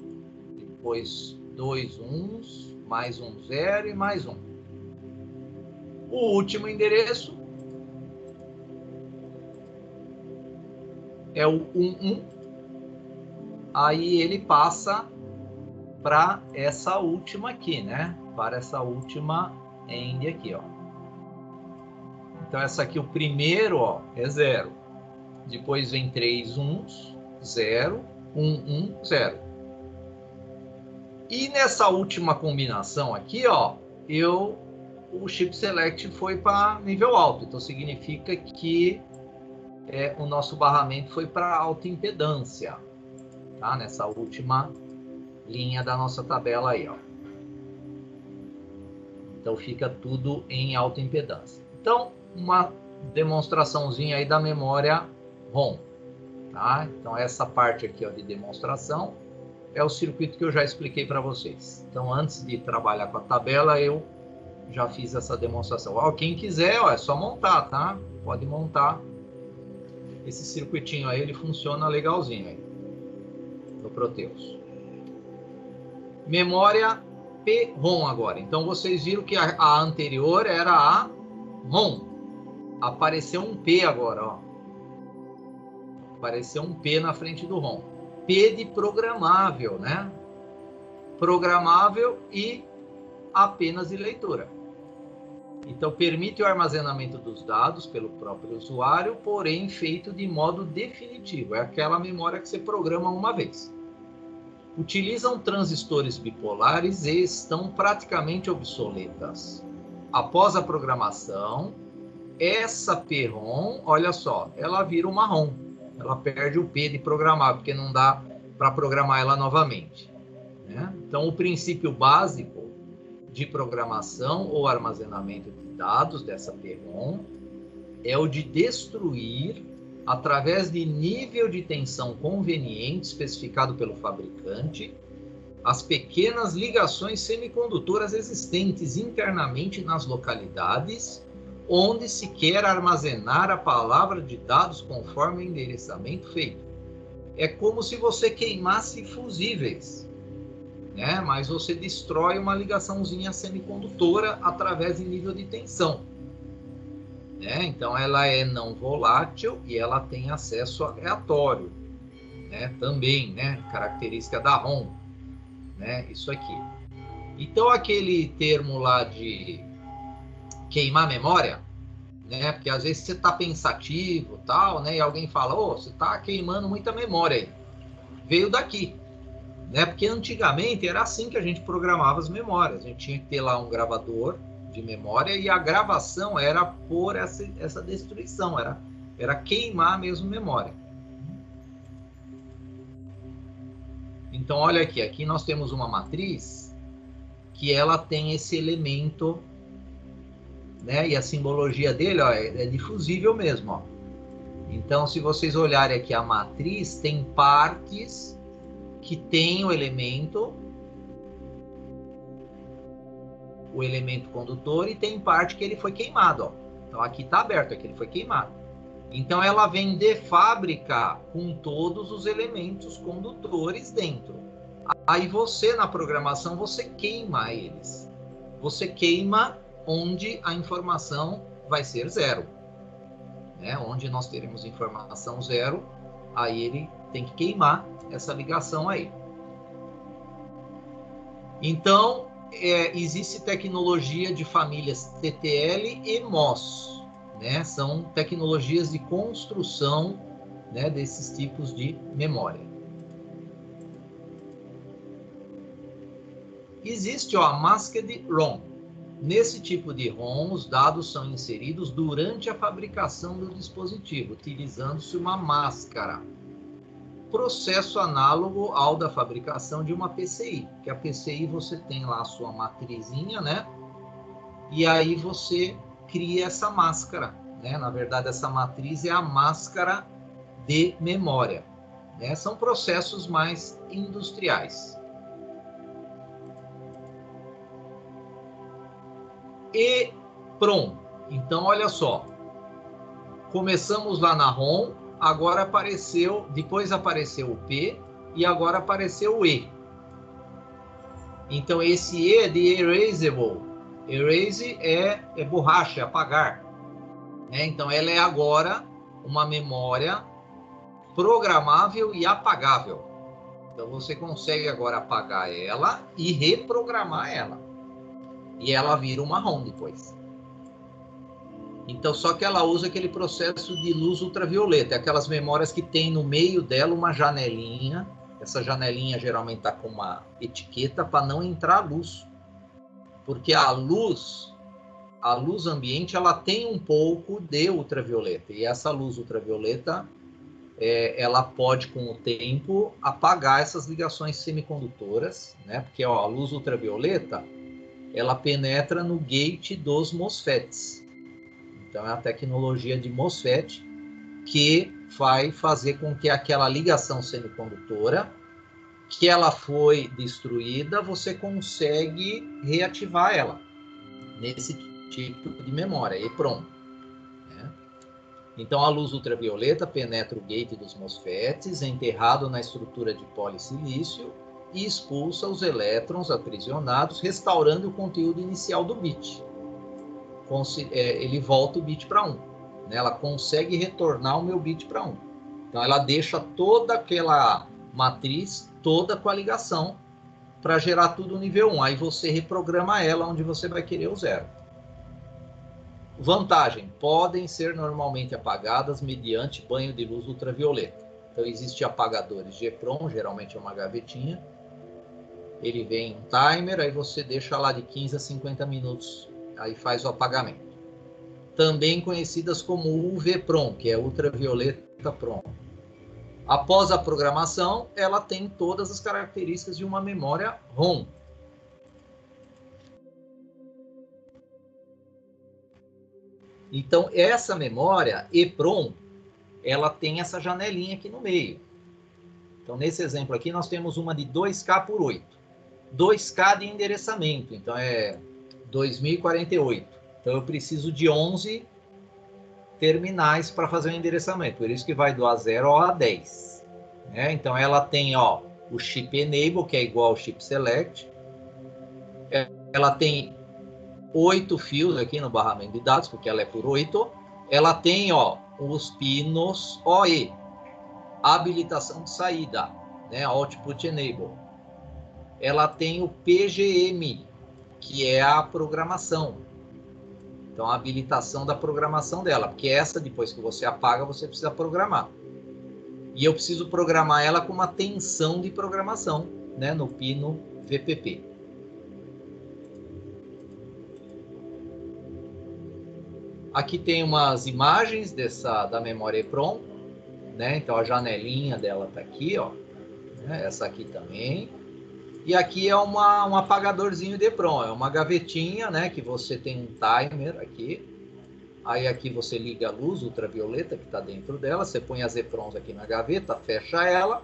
Depois 2 uns, mais um 0 e mais um. O último endereço é o 11. Aí ele passa para essa última aqui, né? Para essa última end aqui, ó. Então, essa aqui, o primeiro, ó, é 0. Depois vem 3 uns, 0, 1, 1, 0. E nessa última combinação aqui, ó, o Chip Select foi para nível alto. Então, significa que o nosso barramento foi para alta impedância, tá? Nessa última linha da nossa tabela aí, ó. Então, fica tudo em alta impedância. Então, uma demonstraçãozinha aí da memória ROM, tá? Então, essa parte aqui, ó, de demonstração é o circuito que eu já expliquei para vocês. Então, antes de trabalhar com a tabela, eu já fiz essa demonstração. Ó, quem quiser, ó, é só montar, tá? Pode montar esse circuitinho aí, ele funciona legalzinho aí no Proteus. Memória PROM agora. Então, vocês viram que a anterior era a ROM. Apareceu um P agora, ó. Apareceu um P na frente do ROM. P de programável, né? Programável e apenas de leitura. Então, permite o armazenamento dos dados pelo próprio usuário, porém feito de modo definitivo. É aquela memória que você programa uma vez. Utilizam transistores bipolares e estão praticamente obsoletas. Após a programação, essa PROM, olha só, ela vira uma ROM. Ela perde o P de programar, porque não dá para programar ela novamente, né? Então, o princípio básico de programação ou armazenamento de dados dessa PROM é o de destruir, através de nível de tensão conveniente especificado pelo fabricante, as pequenas ligações semicondutoras existentes internamente nas localidades onde se quer armazenar a palavra de dados conforme o endereçamento feito. É como se você queimasse fusíveis, né? Mas você destrói uma ligaçãozinha semicondutora através de nível de tensão, né? Então ela é não volátil e ela tem acesso aleatório, né? Também, né? Característica da ROM, né? Isso aqui. Então aquele termo lá de queimar memória, né? Porque às vezes você está pensativo, tal, né? E alguém fala, ô, você está queimando muita memória aí. Veio daqui, né? Porque antigamente era assim que a gente programava as memórias. A gente tinha que ter lá um gravador de memória e a gravação era por essa destruição, era queimar mesmo memória. Então, olha aqui nós temos uma matriz que ela tem esse elemento, né? E a simbologia dele, ó, é difusível mesmo, ó. Então, se vocês olharem aqui a matriz, tem partes que tem o elemento condutor e tem parte que ele foi queimado, ó. Então aqui está aberto, aqui ele foi queimado. Então ela vem de fábrica com todos os elementos condutores dentro. Aí você na programação você queima eles. Você queima onde a informação vai ser zero, né? Onde nós teremos informação zero, aí ele tem que queimar essa ligação aí. Então, existe tecnologia de famílias TTL e MOS, né? São tecnologias de construção, né, desses tipos de memória. Existe, ó, a Masked ROM. Nesse tipo de ROM, os dados são inseridos durante a fabricação do dispositivo, utilizando-se uma máscara. Processo análogo ao da fabricação de uma PCI, que a PCI você tem lá a sua matrizinha, né? E aí você cria essa máscara, né? Na verdade, essa matriz é a máscara de memória, né? São processos mais industriais. EPROM. Então, olha só. Começamos lá na ROM, agora apareceu, depois apareceu o P e agora apareceu o E. Então, esse E é de erasable. Erase é borracha, é apagar, né? Então, ela é agora uma memória programável e apagável. Então, você consegue agora apagar ela e reprogramar ela. E ela vira uma ROM depois. Então, só que ela usa aquele processo de luz ultravioleta, aquelas memórias que tem no meio dela uma janelinha. Essa janelinha geralmente está com uma etiqueta para não entrar luz. Porque a luz ambiente, ela tem um pouco de ultravioleta. E essa luz ultravioleta, ela pode, com o tempo, apagar essas ligações semicondutoras, né? Porque ó, a luz ultravioleta, ela penetra no gate dos MOSFETs. Então, é a tecnologia de MOSFET que vai fazer com que aquela ligação semicondutora, que ela foi destruída, você consegue reativar ela nesse tipo de memória, EPROM, né? Então, a luz ultravioleta penetra o gate dos MOSFETs, enterrado na estrutura de polisilício, e expulsa os elétrons aprisionados, restaurando o conteúdo inicial do bit. Ele volta o bit para 1. Né? Ela consegue retornar o meu bit para 1. Então, ela deixa toda aquela matriz, toda com a ligação, para gerar tudo nível 1. Aí você reprograma ela onde você vai querer o 0. Vantagem, podem ser normalmente apagadas mediante banho de luz ultravioleta. Então, existem apagadores de EPROM, geralmente é uma gavetinha. Ele vem um timer, aí você deixa lá de 15 a 50 minutos, aí faz o apagamento. Também conhecidas como UV-PROM, que é ultravioleta PROM. Após a programação, ela tem todas as características de uma memória ROM. Então, essa memória EPROM, ela tem essa janelinha aqui no meio. Então, nesse exemplo aqui, nós temos uma de 2K por 8. 2K de endereçamento, então é 2048. Então, eu preciso de 11 terminais para fazer o endereçamento. Por isso que vai do A0 ao A10. Né? Então, ela tem o chip enable, que é igual ao chip select. Ela tem 8 fios aqui no barramento de dados, porque ela é por 8. Ela tem os pinos OE, habilitação de saída, né? Output Enable. Ela tem o PGM, que é a programação. Então, a habilitação da programação dela, porque essa, depois que você apaga, você precisa programar. E eu preciso programar ela com uma tensão de programação, né? No pino VPP. Aqui tem umas imagens da memória EPROM, né? Então, a janelinha dela está aqui, né? Essa aqui também. E aqui é um apagadorzinho de EPROM, é uma gavetinha, né? Que você tem um timer aqui. Aí aqui você liga a luz ultravioleta que está dentro dela, você põe as EPROMs aqui na gaveta, fecha ela,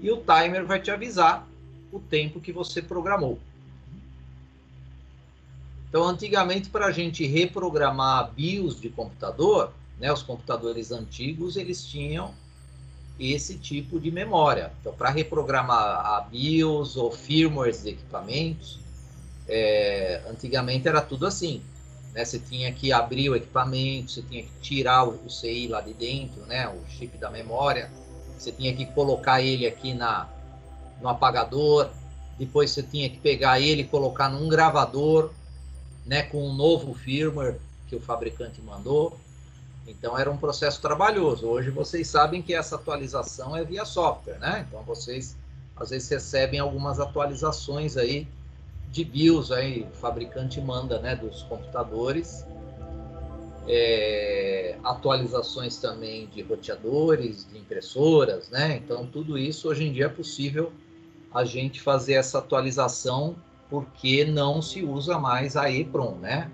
e o timer vai te avisar o tempo que você programou. Então, antigamente, para a gente reprogramar BIOS de computador, né, os computadores antigos, eles tinham esse tipo de memória. Então, para reprogramar a BIOS ou firmwares de equipamentos, antigamente era tudo assim. Né? Você tinha que abrir o equipamento, você tinha que tirar o CI lá de dentro, né, o chip da memória, você tinha que colocar ele aqui no apagador, depois você tinha que pegar ele e colocar num gravador, né, com um novo firmware que o fabricante mandou. Então era um processo trabalhoso. Hoje vocês sabem que essa atualização é via software, né? Então vocês às vezes recebem algumas atualizações aí de BIOS, aí o fabricante manda, né, dos computadores. Atualizações também de roteadores, de impressoras, né? Então tudo isso hoje em dia é possível a gente fazer essa atualização, porque não se usa mais a EPROM, né?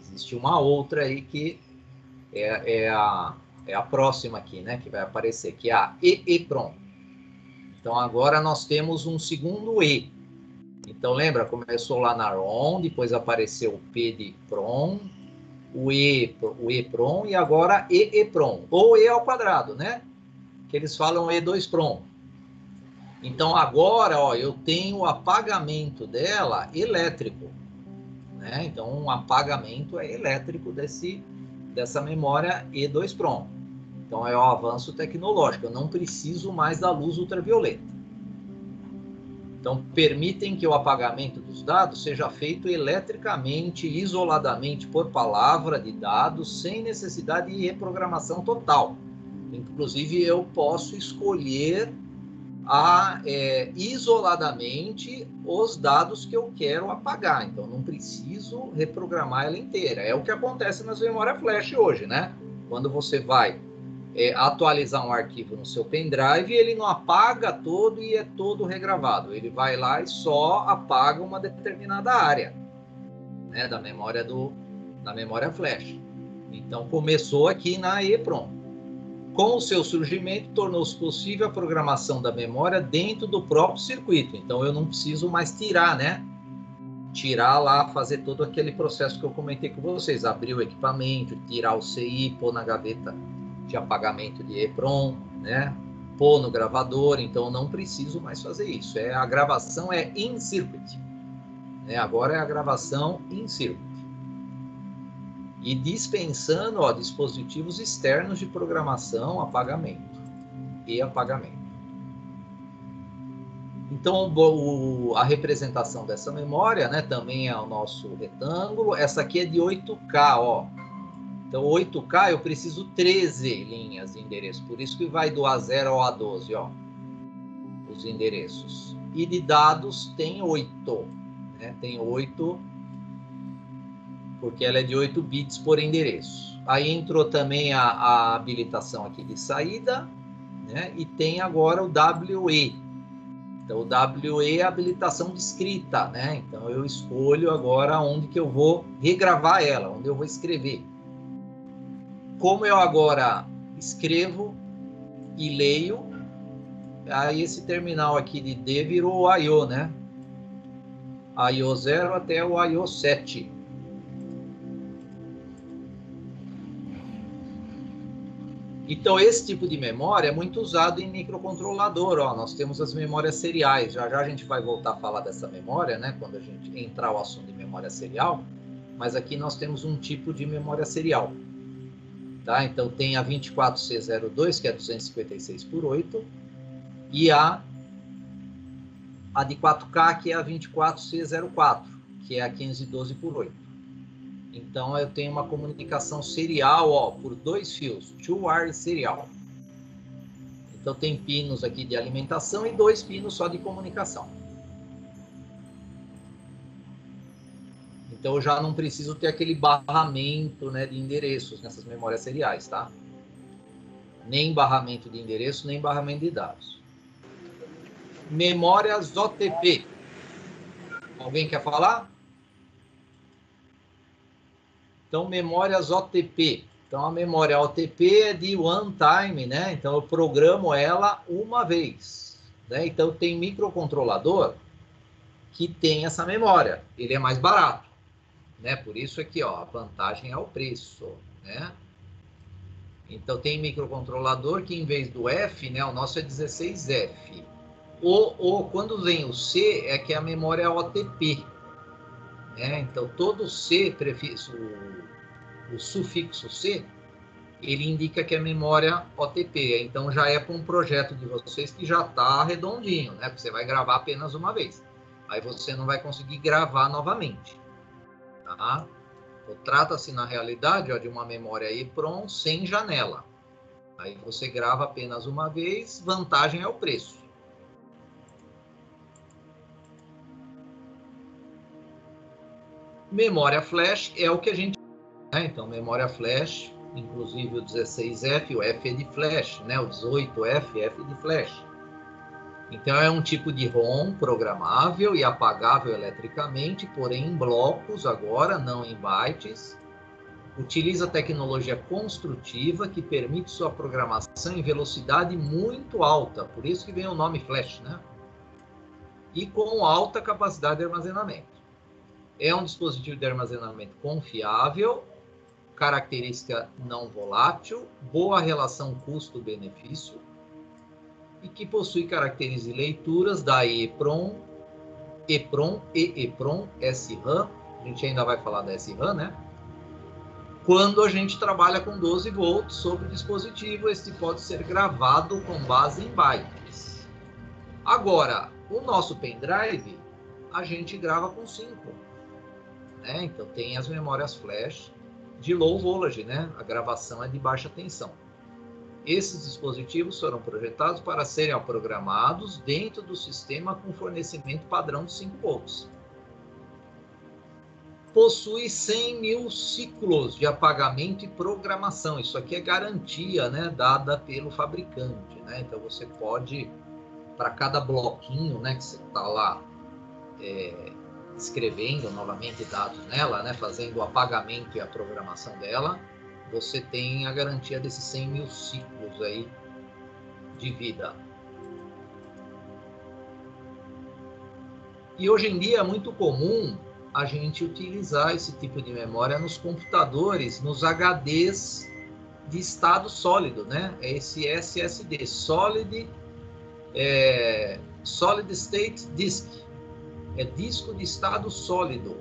Existe uma outra aí que é a próxima aqui, né? Que vai aparecer, que é a EEPROM. Então, agora nós temos um segundo E. Então, lembra? Começou lá na ROM, depois apareceu o P de PROM, o EPROM e agora EEPROM, ou E ao quadrado, né? Que eles falam E2PROM. Então, agora, eu tenho o apagamento dela elétrico, né? Então, um apagamento elétrico dessa memória E2PROM. Então, é o avanço tecnológico. Eu não preciso mais da luz ultravioleta. Então, permitem que o apagamento dos dados seja feito eletricamente, isoladamente, por palavra de dados, sem necessidade de reprogramação total. Inclusive, eu posso escolher isoladamente os dados que eu quero apagar. Então, não preciso reprogramar ela inteira. É o que acontece nas memórias flash hoje, né? Quando você vai atualizar um arquivo no seu pendrive, ele não apaga todo e é todo regravado. Ele vai lá e só apaga uma determinada área, né, da memória flash. Então, começou aqui na EEPROM. Com o seu surgimento, tornou-se possível a programação da memória dentro do próprio circuito. Então, eu não preciso mais tirar, né? Tirar lá, fazer todo aquele processo que eu comentei com vocês. Abrir o equipamento, tirar o CI, pôr na gaveta de apagamento de EEPROM, né? Pôr no gravador. Então, eu não preciso mais fazer isso. A gravação é in circuit. Agora é a gravação in circuit. E dispensando dispositivos externos de programação, apagamento e apagamento. Então, a representação dessa memória, né, também é o nosso retângulo. Essa aqui é de 8K, ó. Então, 8K eu preciso 13 linhas de endereço. Por isso que vai do A0 ao A12, ó. Os endereços. E de dados tem 8. Né? Tem 8, porque ela é de 8 bits por endereço. Aí entrou também a habilitação aqui de saída, né? E tem agora o WE. Então, o WE é a habilitação de escrita, né? Então, eu escolho agora onde que eu vou regravar ela, onde eu vou escrever. Como eu agora escrevo e leio, aí esse terminal aqui de D virou o I/O, né? I/O 0 até o I/O 7. Então, esse tipo de memória é muito usado em microcontrolador. Ó, nós temos as memórias seriais. Já já a gente vai voltar a falar dessa memória, né? Quando a gente entrar o assunto de memória serial. Mas aqui nós temos um tipo de memória serial. Tá? Então, tem a 24C02, que é 256 por 8. E a de 4K, que é a 24C04, que é a 512 por 8. Então, eu tenho uma comunicação serial, ó, por 2 fios, two-wire serial. Então, tem pinos aqui de alimentação e 2 pinos só de comunicação. Então, eu já não preciso ter aquele barramento, né, de endereços nessas memórias seriais, tá? Nem barramento de endereço, nem barramento de dados. Memórias OTP. Alguém quer falar? Então, memórias OTP. Então, a memória OTP é de one time, né? Então, eu programo ela uma vez. Né? Então, tem microcontrolador que tem essa memória. Ele é mais barato. Né? Por isso aqui, ó, a vantagem é o preço. Né? Então, tem microcontrolador que, em vez do F, né, o nosso é 16F. Ou quando vem o C, é que a memória é OTP. Né? Então, todo C, o sufixo C, ele indica que é memória OTP. Então, já é para um projeto de vocês que já está redondinho, né? Porque você vai gravar apenas uma vez. Aí você não vai conseguir gravar novamente. Tá? Então, trata-se, na realidade, ó, de uma memória EEPROM sem janela. Aí você grava apenas uma vez, vantagem é o preço. Memória flash é o que a gente... Né? Então, memória flash, inclusive o 16F, o F é de flash, né? O 18F, F de flash. Então, é um tipo de ROM programável e apagável eletricamente, porém em blocos agora, não em bytes. Utiliza tecnologia construtiva que permite sua programação em velocidade muito alta, por isso que vem o nome flash, né? E com alta capacidade de armazenamento. É um dispositivo de armazenamento confiável, característica não volátil, boa relação custo-benefício e que possui caracteres de leituras da EEPROM, EEPROM e EEPROM, SRAM, a gente ainda vai falar da SRAM, né? Quando a gente trabalha com 12 volts sobre o dispositivo, este pode ser gravado com base em bytes. Agora, o nosso pendrive, a gente grava com 5. Né? Então, tem as memórias flash de low voltage, né? A gravação é de baixa tensão. Esses dispositivos foram projetados para serem programados dentro do sistema com fornecimento padrão de 5 volts. Possui 100 mil ciclos de apagamento e programação. Isso aqui é garantia, né, dada pelo fabricante. Né? Então, você pode, para cada bloquinho, né, que você está lá escrevendo novamente dados nela, né, fazendo o apagamento e a programação dela, você tem a garantia desses 100 mil ciclos aí de vida. E hoje em dia é muito comum a gente utilizar esse tipo de memória nos computadores, nos HDs de estado sólido, né? É esse SSD, Solid State Disk, é disco de estado sólido.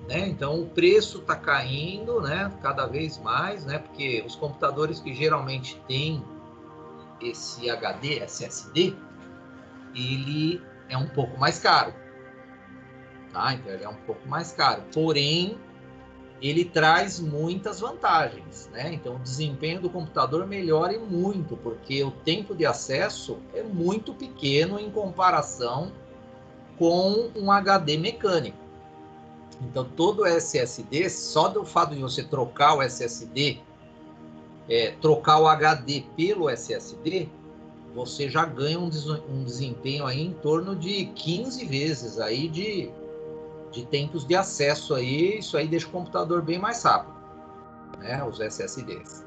Né? Então, o preço está caindo, né? Cada vez mais, né? Porque os computadores que geralmente têm esse HD, SSD, ele é um pouco mais caro. Tá? Então, ele é um pouco mais caro. Porém, ele traz muitas vantagens, né? Então, o desempenho do computador melhora muito, porque o tempo de acesso é muito pequeno em comparação com um HD mecânico. Então, todo SSD, só do fato de você trocar o SSD, trocar o HD pelo SSD, você já ganha um desempenho aí em torno de 15 vezes aí de tempos de acesso aí. Isso aí deixa o computador bem mais rápido, né? Os SSDs.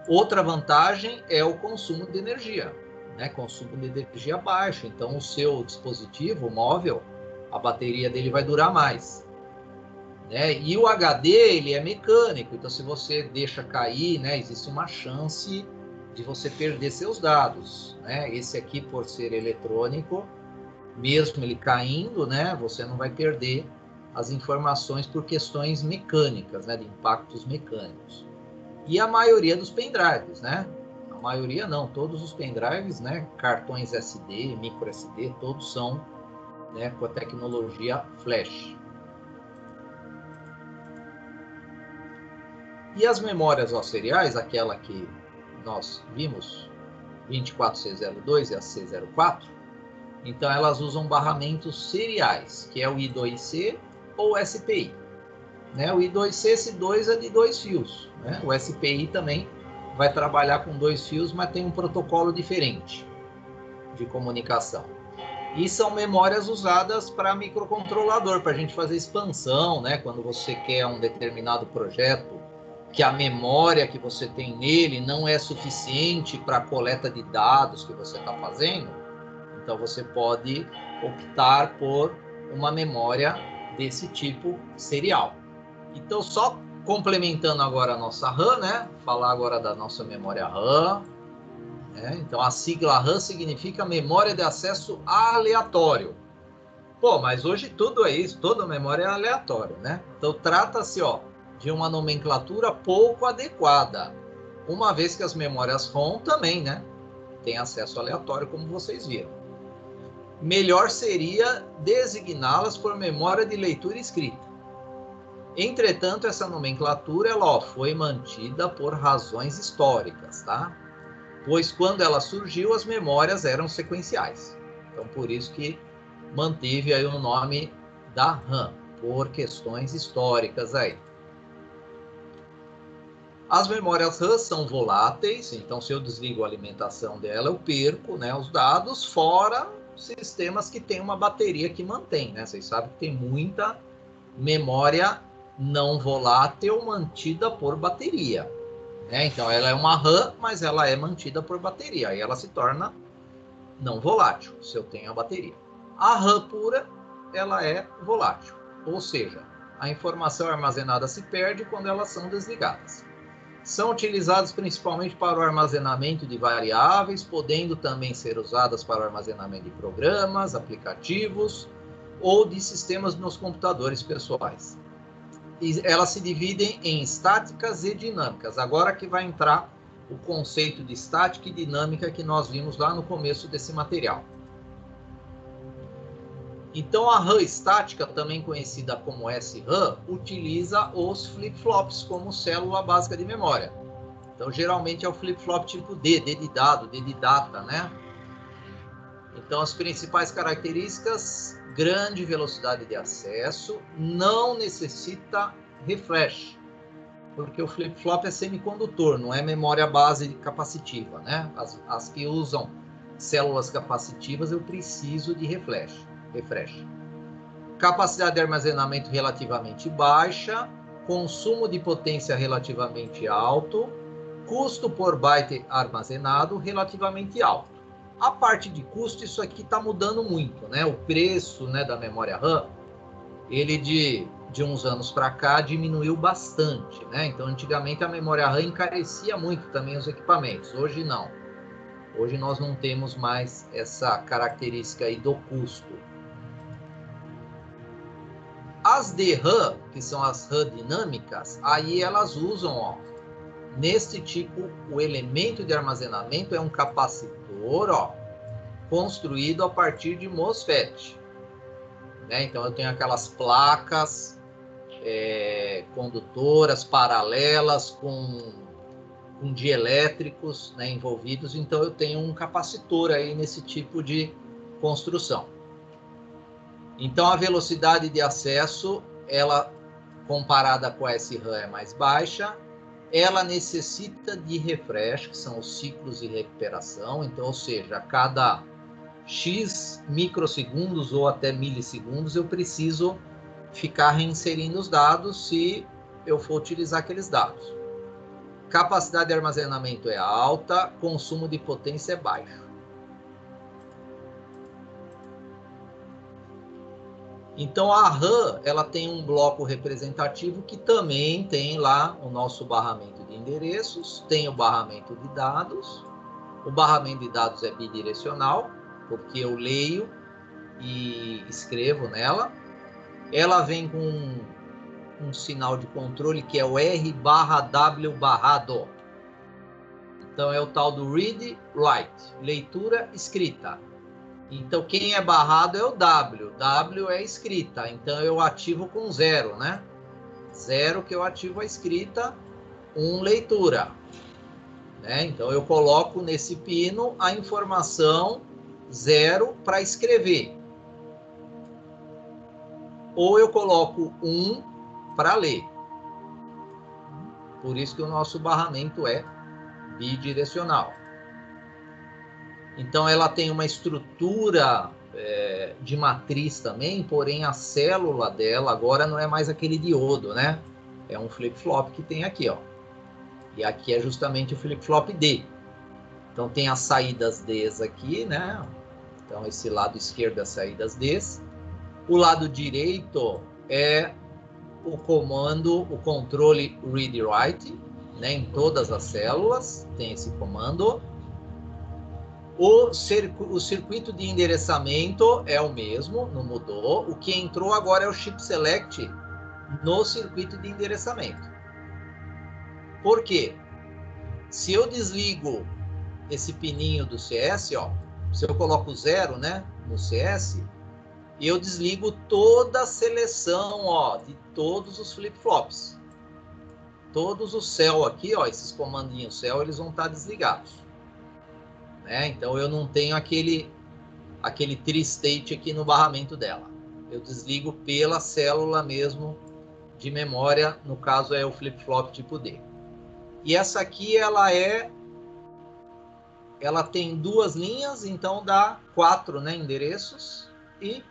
Outra vantagem é o consumo de energia, né? Consumo de energia baixo. Então, o seu dispositivo móvel, a bateria dele vai durar mais, né? E o HD, ele é mecânico, então se você deixa cair, né, existe uma chance de você perder seus dados, né? Esse aqui, por ser eletrônico, mesmo ele caindo, né, você não vai perder as informações por questões mecânicas, né, de impactos mecânicos. E a maioria dos pendrives, né? A maioria não, todos os pendrives, né, cartões SD, micro SD, todos são, né, com a tecnologia flash. E as memórias seriais, aquela que nós vimos, 24C02 e a C04, então elas usam barramentos seriais, que é o I2C ou o SPI. Né? O I2C, esse 2 é de 2 fios. Né? O SPI também vai trabalhar com 2 fios, mas tem um protocolo diferente de comunicação. E são memórias usadas para microcontrolador, para a gente fazer expansão, né? Quando você quer um determinado projeto, que a memória que você tem nele não é suficiente para a coleta de dados que você está fazendo, então você pode optar por uma memória desse tipo serial. Então, só complementando agora a nossa RAM, né? Falar agora da nossa memória RAM. Né? Então, a sigla RAM significa memória de acesso aleatório. Pô, mas hoje tudo é isso, toda memória é aleatória, né? Então, trata-se, de uma nomenclatura pouco adequada, uma vez que as memórias ROM também, né, têm acesso aleatório, como vocês viram. Melhor seria designá-las por memória de leitura escrita. Entretanto, essa nomenclatura ela, foi mantida por razões históricas, tá? Pois quando ela surgiu, as memórias eram sequenciais. Então, por isso que manteve aí o nome da RAM, por questões históricas aí. As memórias RAM são voláteis, então se eu desligo a alimentação dela, eu perco, né, os dados, fora sistemas que têm uma bateria que mantém, né? Vocês sabem que tem muita memória não volátil mantida por bateria, né? Então ela é uma RAM, mas ela é mantida por bateria, aí ela se torna não volátil, se eu tenho a bateria. A RAM pura, ela é volátil, ou seja, a informação armazenada se perde quando elas são desligadas. São utilizadas principalmente para o armazenamento de variáveis, podendo também ser usadas para o armazenamento de programas, aplicativos ou de sistemas nos computadores pessoais. E elas se dividem em estáticas e dinâmicas. Agora que vai entrar o conceito de estática e dinâmica que nós vimos lá no começo desse material. Então, a RAM estática, também conhecida como SRAM, utiliza os flip-flops como célula básica de memória. Então, geralmente é o flip-flop tipo D, D de dado, D de data, né? Então, as principais características: grande velocidade de acesso, não necessita refresh, porque o flip-flop é semicondutor, não é memória base capacitiva, né? As que usam células capacitivas, eu preciso de refresh. Capacidade de armazenamento relativamente baixa, consumo de potência relativamente alto, custo por byte armazenado relativamente alto. A parte de custo, isso aqui está mudando muito, né? O preço, né, da memória RAM, ele de uns anos para cá diminuiu bastante, né? Então, antigamente a memória RAM encarecia muito também os equipamentos, hoje não. Hoje nós não temos mais essa característica aí do custo. As DRAM, que são as RAM dinâmicas, aí elas usam, neste tipo, o elemento de armazenamento é um capacitor, construído a partir de MOSFET. Né? Então, eu tenho aquelas placas condutoras paralelas com dielétricos, né, envolvidos. Então, eu tenho um capacitor aí nesse tipo de construção. Então, a velocidade de acesso, ela, comparada com a SRAM, é mais baixa. Ela necessita de refresh, que são os ciclos de recuperação. Então, ou seja, a cada X microsegundos ou até milissegundos, eu preciso ficar reinserindo os dados se eu for utilizar aqueles dados. Capacidade de armazenamento é alta, consumo de potência é baixo. Então, a RAM, ela tem um bloco representativo que também tem lá o nosso barramento de endereços, tem o barramento de dados. O barramento de dados é bidirecional, porque eu leio e escrevo nela. Ela vem com um sinal de controle que é o R/W barrado. Então, é o tal do read, write, leitura, escrita. Então, quem é barrado é o W. W é escrita. Então, eu ativo com 0, né? 0 que eu ativo a escrita, 1 leitura. Né? Então, eu coloco nesse pino a informação 0 para escrever. Ou eu coloco 1 para ler. Por isso que o nosso barramento é bidirecional. Então, ela tem uma estrutura de matriz também, porém a célula dela agora não é mais aquele diodo, né? É um flip-flop que tem aqui, ó. E aqui é justamente o flip-flop D. Então, tem as saídas Ds aqui, né? Então, esse lado esquerdo é as saídas Ds. O lado direito é o comando, o controle read-write, né? Em todas as células tem esse comando. O circuito de endereçamento é o mesmo, não mudou. O que entrou agora é o chip select no circuito de endereçamento. Por quê? Se eu desligo esse pininho do CS, ó, se eu coloco 0, né, no CS, eu desligo toda a seleção, ó, de todos os flip-flops. Todos os cell aqui, ó, esses comandinhos cell, eles vão estar desligados. Né? Então, eu não tenho aquele tri-state aqui no barramento dela. Eu desligo pela célula mesmo de memória, no caso é o flip-flop tipo D. E essa aqui, ela tem 2 linhas, então dá 4, né, endereços, e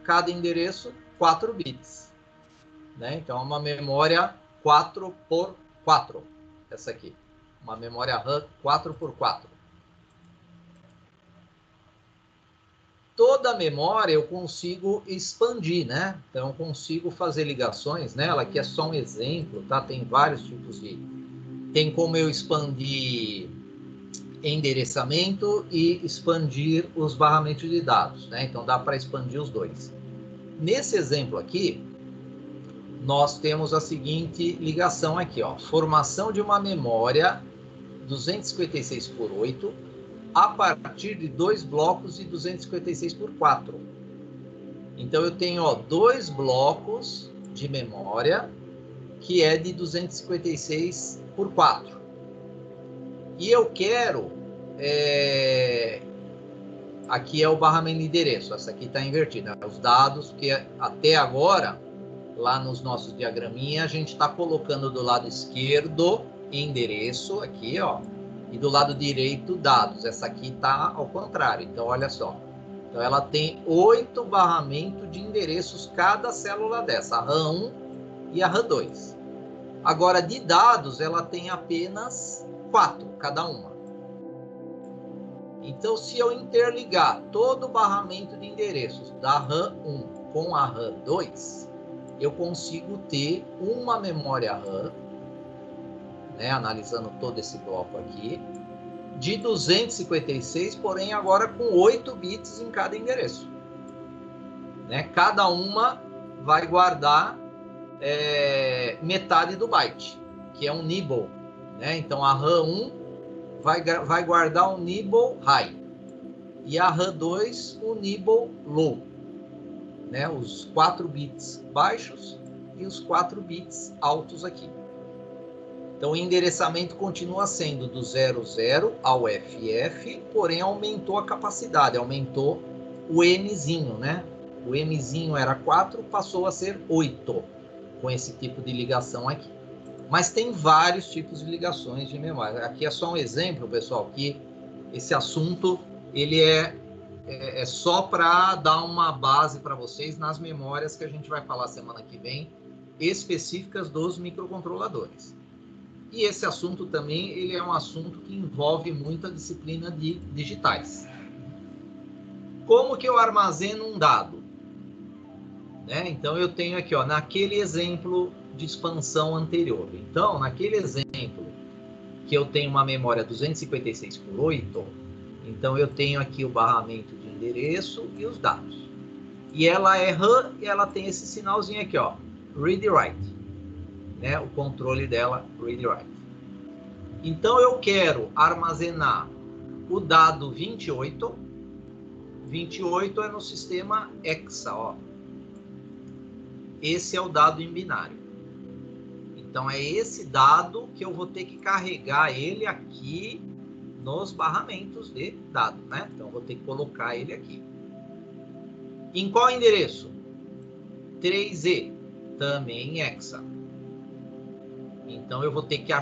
cada endereço 4 bits. Né? Então, é uma memória 4x4, essa aqui. Uma memória RAM 4x4. Toda a memória eu consigo expandir, né? Então, eu consigo fazer ligações nela, que é só um exemplo, tá? Tem vários tipos de... Tem como eu expandir endereçamento e expandir os barramentos de dados, né? Então, dá para expandir os dois. Nesse exemplo aqui, nós temos a seguinte ligação aqui, ó. Formação de uma memória 256x8, a partir de 2 blocos de 256x4. Então, eu tenho, ó, 2 blocos de memória que é de 256x4. E eu quero... aqui é o barramento de endereço. Essa aqui está invertida. Os dados que até agora, lá nos nossos diagraminhas, a gente está colocando do lado esquerdo endereço, aqui, ó. E do lado direito, dados. Essa aqui está ao contrário. Então, olha só. Então, ela tem 8 barramentos de endereços cada célula dessa. A RAM 1 e a RAM 2. Agora, de dados, ela tem apenas 4, cada uma. Então, se eu interligar todo o barramento de endereços da RAM 1 com a RAM 2, eu consigo ter uma memória RAM, né, analisando todo esse bloco aqui, de 256, porém agora com 8 bits em cada endereço. Né? Cada uma vai guardar metade do byte, que é um nibble. Né? Então, a RAM 1 vai guardar um nibble high. E a RAM 2, o Nibble Low, né? Os 4 bits baixos e os 4 bits altos aqui. Então, o endereçamento continua sendo do 00 ao FF, porém aumentou a capacidade, aumentou o Mzinho, né? O Mzinho era 4, passou a ser 8, com esse tipo de ligação aqui. Mas tem vários tipos de ligações de memória. Aqui é só um exemplo, pessoal, que esse assunto ele é só para dar uma base para vocês nas memórias que a gente vai falar semana que vem, específicas dos microcontroladores. E esse assunto também ele é um assunto que envolve muita disciplina de digitais. Como que eu armazeno um dado? Né? Então, eu tenho aqui, ó, naquele exemplo de expansão anterior. Então, naquele exemplo que eu tenho uma memória 256 por 8, então eu tenho aqui o barramento de endereço e os dados. E ela é RAM e ela tem esse sinalzinho aqui, ó, read e write, né? O controle dela, read e write. Então, eu quero armazenar o dado 28. 28 é no sistema hexa, ó. Esse é o dado em binário. Então, é esse dado que eu vou ter que carregar ele aqui nos barramentos de dado, né? Então, eu vou ter que colocar ele aqui. Em qual endereço? 3E, também em hexa. Então, eu vou ter que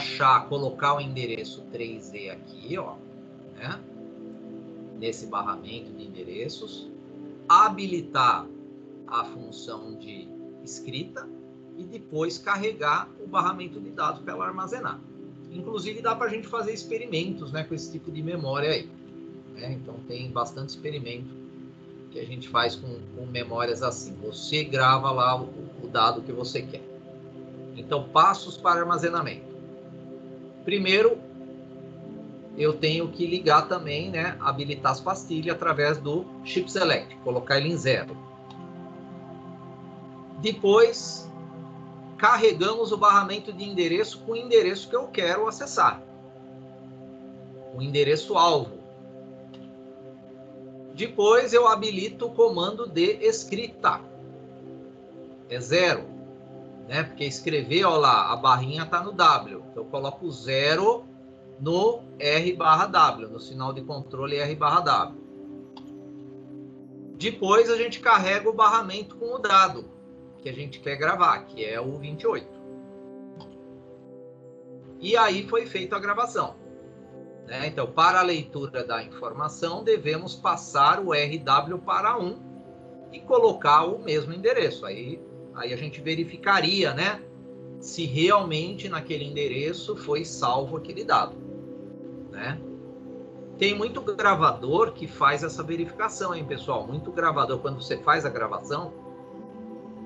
colocar o endereço 3E aqui, ó, né? Nesse barramento de endereços. Habilitar a função de escrita e depois carregar o barramento de dados para ela armazenar. Inclusive, dá para a gente fazer experimentos, né, com esse tipo de memória aí. Né? Então, tem bastante experimento que a gente faz com memórias assim. Você grava lá o dado que você quer. Então, passos para armazenamento. Primeiro, eu tenho que ligar também, né, habilitar as pastilhas através do Chip Select, colocar ele em 0. Depois, carregamos o barramento de endereço com o endereço que eu quero acessar. O endereço alvo. Depois, eu habilito o comando de escrita. É 0. Né? Porque escrever, ó lá, a barrinha está no W. Então, eu coloco 0 no R/W, no sinal de controle R/W. Depois, a gente carrega o barramento com o dado que a gente quer gravar, que é o 28. E aí foi feita a gravação. Né? Então, para a leitura da informação, devemos passar o RW para 1 e colocar o mesmo endereço. Aí a gente verificaria, né, se realmente naquele endereço foi salvo aquele dado. Né? Tem muito gravador que faz essa verificação, hein, pessoal? Muito gravador, quando você faz a gravação,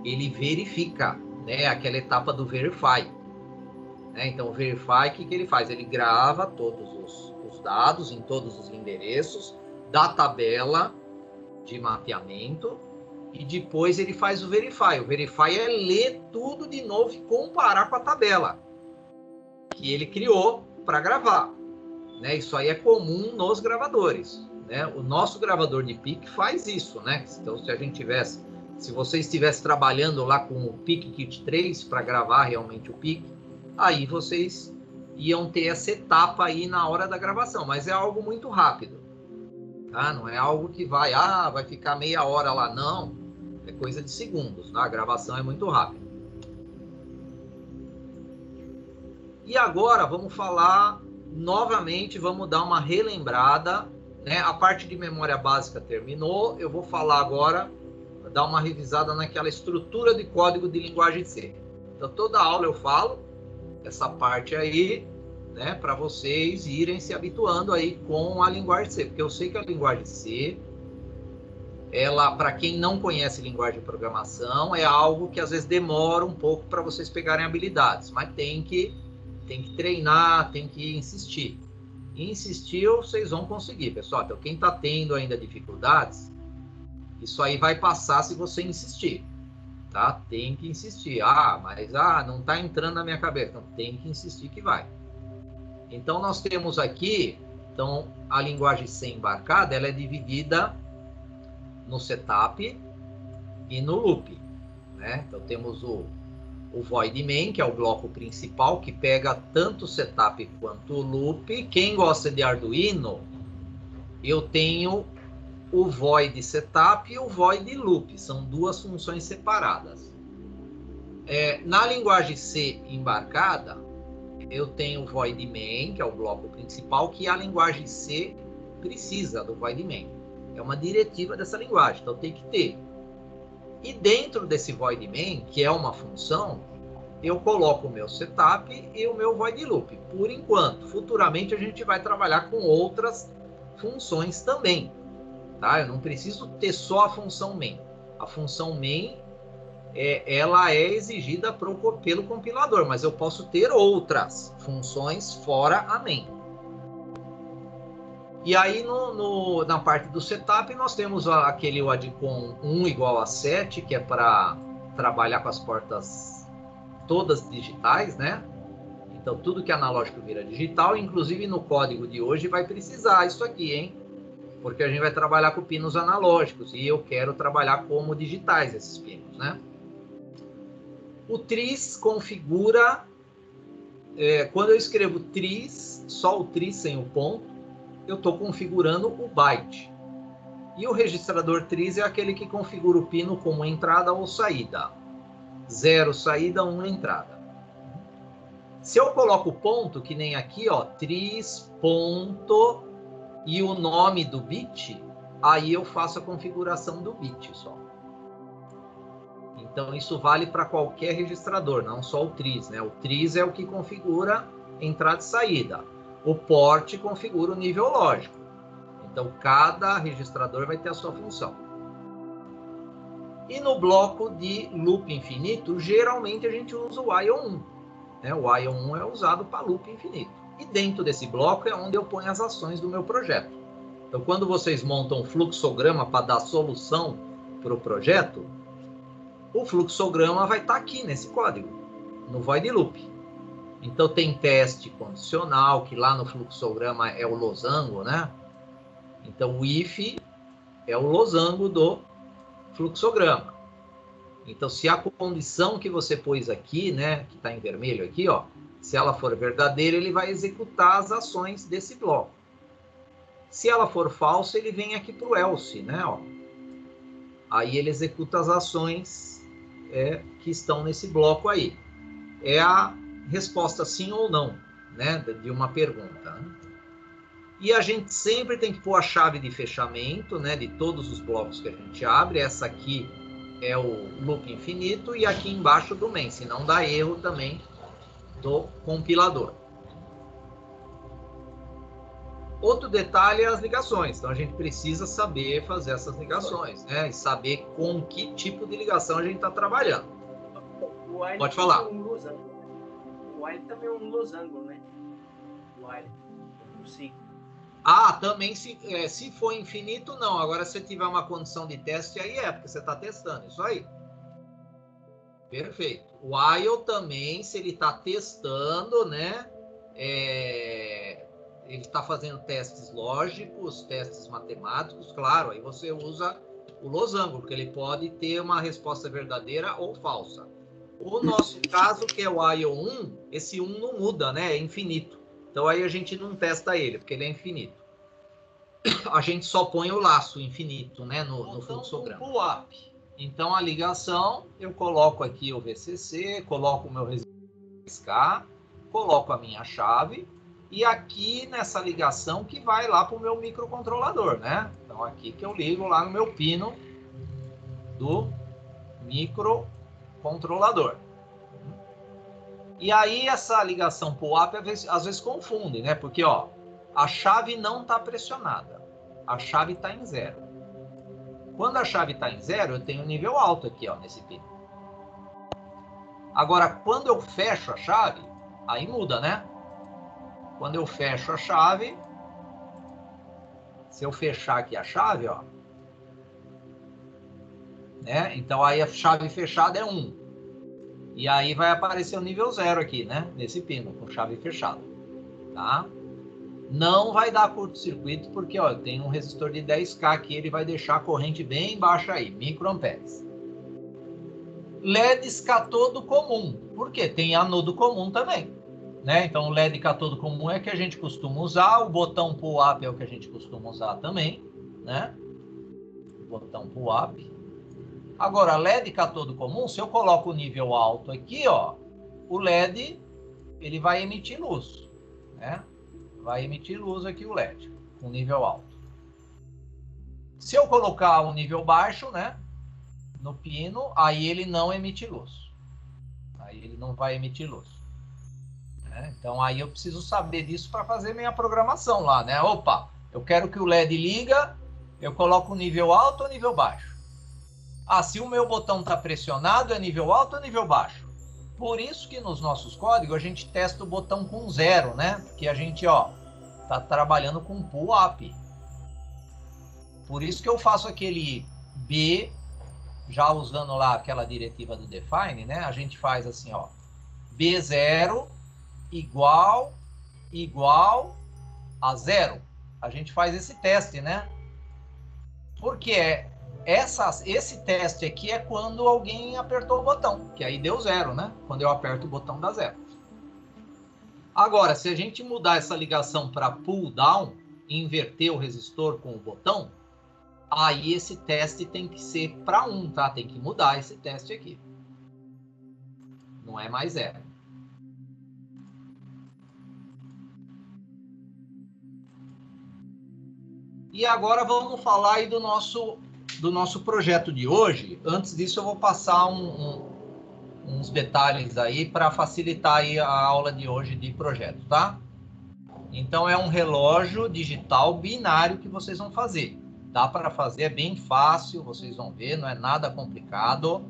ele verifica, né, aquela etapa do verify. Né? Então, o verify, o que ele faz? Ele grava todos os dados em todos os endereços da tabela de mapeamento e depois ele faz o verify. O verify é ler tudo de novo e comparar com a tabela que ele criou para gravar. Né? Isso aí é comum nos gravadores. Né? O nosso gravador de PIC faz isso. Né? Então, se você estivesse trabalhando lá com o PIC Kit 3 para gravar realmente o PIC, aí vocês iam ter essa etapa aí na hora da gravação, mas é algo muito rápido. Tá? Não é algo que vai ficar meia hora lá, não. É coisa de segundos, tá? A gravação é muito rápida. E agora vamos falar novamente, vamos dar uma relembrada, né? A parte de memória básica terminou, eu vou falar agora, dar uma revisada naquela estrutura de código de linguagem C. Então, toda aula eu falo essa parte aí, né, para vocês irem se habituando aí com a linguagem C, porque eu sei que a linguagem C, ela, para quem não conhece linguagem de programação, é algo que às vezes demora um pouco para vocês pegarem habilidades, mas tem que treinar, tem que insistir. E insistir, vocês vão conseguir, pessoal. Então, quem está tendo ainda dificuldades, isso aí vai passar se você insistir, tá? Tem que insistir. Mas não está entrando na minha cabeça. Então, tem que insistir que vai. Então, nós temos aqui Então, a linguagem C embarcada, ela é dividida no setup e no loop, né? Então, temos o void main, que é o bloco principal, que pega tanto o setup quanto o loop. Quem gosta de Arduino, eu tenho o void setup e o void loop, são duas funções separadas. Na linguagem C embarcada, eu tenho o void main, que é o bloco principal, que a linguagem C precisa do void main. É uma diretiva dessa linguagem, então tem que ter. E dentro desse void main, que é uma função, eu coloco o meu setup e o meu void loop. Por enquanto, futuramente a gente vai trabalhar com outras funções também. Tá? Eu não preciso ter só a função main. A função main ela é exigida pelo compilador, mas eu posso ter outras funções fora a main. E aí, na parte do setup, nós temos aquele Adcom 1 igual a 7, que é para trabalhar com as portas todas digitais, né? Então, tudo que é analógico vira digital, inclusive no código de hoje vai precisar isso aqui, hein? Porque a gente vai trabalhar com pinos analógicos e eu quero trabalhar como digitais esses pinos, né? O tris configura, quando eu escrevo tris, só o tris sem o ponto, eu estou configurando o byte. E o registrador tris é aquele que configura o pino como entrada ou saída. 0 saída, 1 entrada. Se eu coloco o ponto, que nem aqui, ó, tris, ponto, e o nome do bit, aí eu faço a configuração do bit só. Então, isso vale para qualquer registrador, não só o tris, né? O tris é o que configura entrada e saída. O port configura o nível lógico. Então, cada registrador vai ter a sua função. E no bloco de loop infinito, geralmente a gente usa o IO1. Né? O IO1 é usado para loop infinito. E dentro desse bloco é onde eu ponho as ações do meu projeto. Então, quando vocês montam um fluxograma para dar solução para o projeto, o fluxograma vai estar aqui nesse código, no void loop. Então, tem teste condicional, que lá no fluxograma é o losango, né? Então, o if é o losango do fluxograma. Então, se a condição que você pôs aqui, né, que está em vermelho aqui, ó, se ela for verdadeira, ele vai executar as ações desse bloco. Se ela for falsa, ele vem aqui para o else, né? Ó. Aí ele executa as ações que estão nesse bloco aí. É a resposta sim ou não, né, de uma pergunta. Né? E a gente sempre tem que pôr a chave de fechamento, né, de todos os blocos que a gente abre. Essa aqui é o loop infinito e aqui embaixo do main, senão dá erro também do compilador. Outro detalhe é as ligações. Então, a gente precisa saber fazer essas ligações, né? E saber com que tipo de ligação a gente está trabalhando. Pode falar. O while também é um losango, né? O while. Sim. Ah, também se for infinito, não. Agora, se tiver uma condição de teste, aí porque você está testando. Isso aí. Perfeito. O while também, se ele está testando, né? Ele está fazendo testes lógicos, testes matemáticos, claro, aí você usa o losango, porque ele pode ter uma resposta verdadeira ou falsa. O nosso caso, que é o IO1, esse 1 não muda, né? É infinito. Então aí a gente não testa ele, porque ele é infinito. A gente só põe o laço infinito, né? No fluxograma. Um pull-up. Então a ligação, eu coloco aqui o VCC, coloco o meu resistor, coloco a minha chave, e aqui nessa ligação que vai lá para o meu microcontrolador, né? Então aqui que eu ligo lá no meu pino do microcontrolador. E aí essa ligação pull-up às vezes confunde, né? Porque ó, a chave não está pressionada, a chave está em 0. Quando a chave está em 0, eu tenho um nível alto aqui, ó, nesse pino. Agora, quando eu fecho a chave, aí muda, né? Quando eu fecho a chave, se eu fechar aqui a chave, ó, né? Então aí a chave fechada é 1. E aí vai aparecer o nível 0 aqui, né? Nesse pino, com chave fechada, tá? não vai dar curto-circuito, porque ó, tem um resistor de 10K aqui, ele vai deixar a corrente bem baixa aí, microamperes. LEDs catodo comum, porque tem anodo comum também, né? Então o LED catodo comum é que a gente costuma usar, o botão pull-up é o que a gente costuma usar também, né? O botão pull-up. Agora, LED catodo comum, se eu coloco o nível alto aqui, ó, o LED ele vai emitir luz, né? Vai emitir luz aqui o LED, com nível alto. Se eu colocar um nível baixo, né, no pino, aí ele não emite luz. Aí ele não vai emitir luz. Né? Então aí eu preciso saber disso para fazer minha programação lá, né? Opa, eu quero que o LED liga, eu coloco nível alto ou nível baixo. Ah, se o meu botão está pressionado, é nível alto ou nível baixo? Por isso que nos nossos códigos a gente testa o botão com 0, né? Porque a gente, ó, tá trabalhando com pull-up. Por isso que eu faço aquele B, já usando lá aquela diretiva do define, né? A gente faz assim, ó, B0 igual a 0. A gente faz esse teste, né? Porque esse teste aqui é quando alguém apertou o botão, que aí deu 0, né? Quando eu aperto o botão dá 0. Agora, se a gente mudar essa ligação para pull down, inverter o resistor com o botão, aí esse teste tem que ser para 1, tá? Tem que mudar esse teste aqui. Não é mais 0. E agora vamos falar aí do nosso projeto de hoje. Antes disso, eu vou passar uns detalhes aí para facilitar aí a aula de hoje de projeto, tá? Então, é um relógio digital binário que vocês vão fazer. Dá para fazer, é bem fácil, vocês vão ver, não é nada complicado,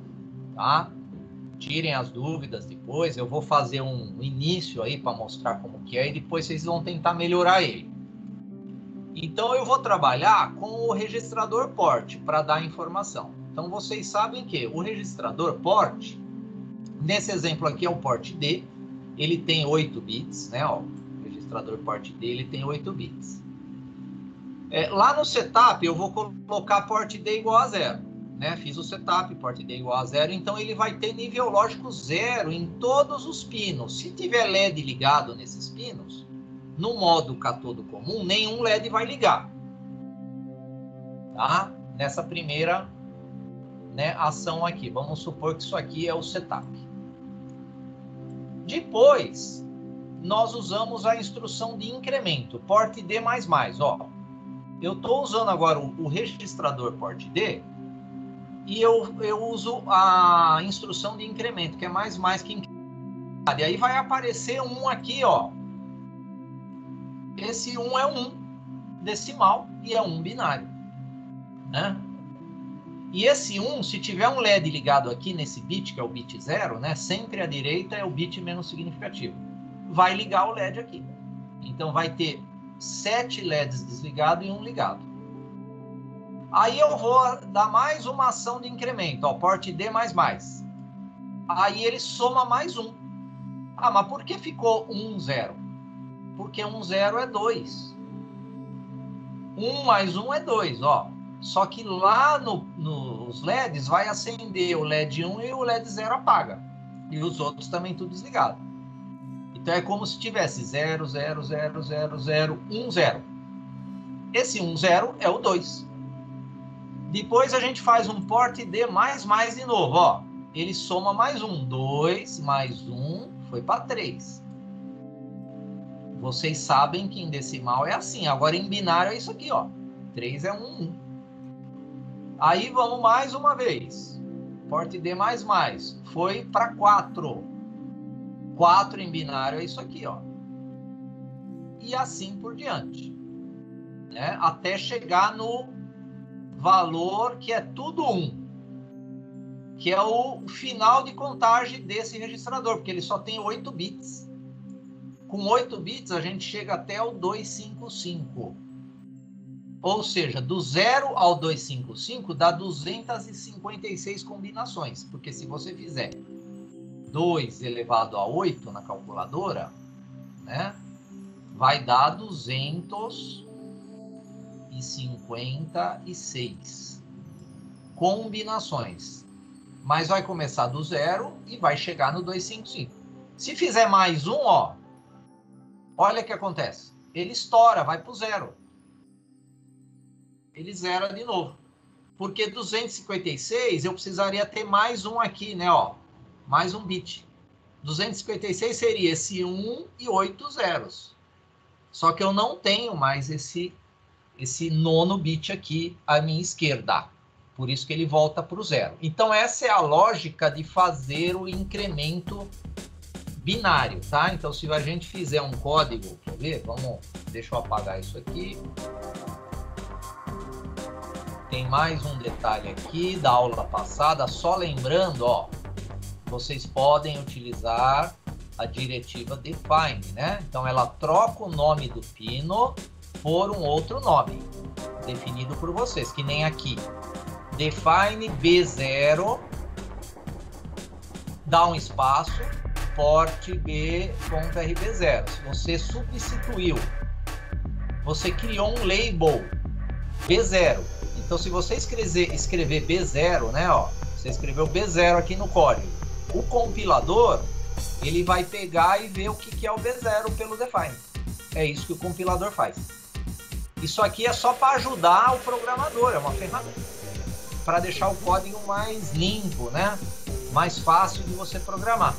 tá? Tirem as dúvidas depois, eu vou fazer um início aí para mostrar como que é e depois vocês vão tentar melhorar ele. Então, eu vou trabalhar com o registrador port para dar informação. Então, vocês sabem que o registrador port, nesse exemplo aqui é o port D, ele tem 8 bits, né? Ó, o registrador port D, ele tem 8 bits. Lá no setup, eu vou colocar port D igual a 0. Né? Fiz o setup, port D igual a 0, então ele vai ter nível lógico 0 em todos os pinos. Se tiver LED ligado nesses pinos, no modo catodo comum, nenhum LED vai ligar. Tá? Nessa primeira, né, ação aqui. Vamos supor que isso aqui é o setup. Depois, nós usamos a instrução de incremento, port D++. Ó, eu estou usando agora o registrador port D e eu uso a instrução de incremento, que é mais que incremento. E aí vai aparecer um aqui, ó. Esse 1 é um decimal e é um binário, né? E esse 1, se tiver um LED ligado aqui nesse bit, que é o bit 0, né? Sempre à direita é o bit menos significativo. Vai ligar o LED aqui. Então vai ter 7 LEDs desligados e 1 ligado. Aí eu vou dar mais uma ação de incremento, ó, port D++. Aí ele soma mais 1. Ah, mas por que ficou 1, 0? Porque 1, 0 é 2. 1 mais 1 é 2, ó. Só que lá nos LEDs vai acender o LED 1 e o LED 0 apaga. E os outros também tudo desligado. Então é como se tivesse 0, 0, 0, 0, 0, 1, 0. Esse 1, 0 é o 2. Depois a gente faz um port D++ de novo, ó. Ele soma mais 1. 2 mais 1 foi para 3. Vocês sabem que em decimal é assim. Agora em binário é isso aqui, ó. 3 é 1, 1. Aí vamos mais uma vez. Port D++ foi para 4. 4 em binário é isso aqui, ó. E assim por diante. Né? Até chegar no valor que é tudo 1. Que é o final de contagem desse registrador, porque ele só tem 8 bits. Com 8 bits, a gente chega até o 255. Ou seja, do 0 ao 255 dá 256 combinações. Porque se você fizer 2 elevado a 8 na calculadora, né, vai dar 256 combinações. Mas vai começar do 0 e vai chegar no 255. Se fizer mais um, ó, olha o que acontece. Ele estoura, vai para o 0. Ele zera de novo. Porque 256 eu precisaria ter mais um aqui, né? Ó, mais um bit. 256 seria esse 1 e 8 zeros. Só que eu não tenho mais esse nono bit aqui à minha esquerda. Por isso que ele volta para o 0. Então, essa é a lógica de fazer o incremento binário, tá? Então, se a gente fizer um código, quer ver? Deixa eu apagar isso aqui. Tem mais um detalhe aqui da aula passada, só lembrando, ó, vocês podem utilizar a diretiva define, né? Então, ela troca o nome do pino por um outro nome, definido por vocês, que nem aqui. Define B0, dá um espaço, port B.RB0. Se você substituiu, você criou um label B0. Então, se você escrever B0, né, ó, você escreveu B0 aqui no código, o compilador, ele vai pegar e ver o que é o B0 pelo define. É isso que o compilador faz. Isso aqui é só para ajudar o programador, é uma ferramenta para deixar o código mais limpo, né? Mais fácil de você programar.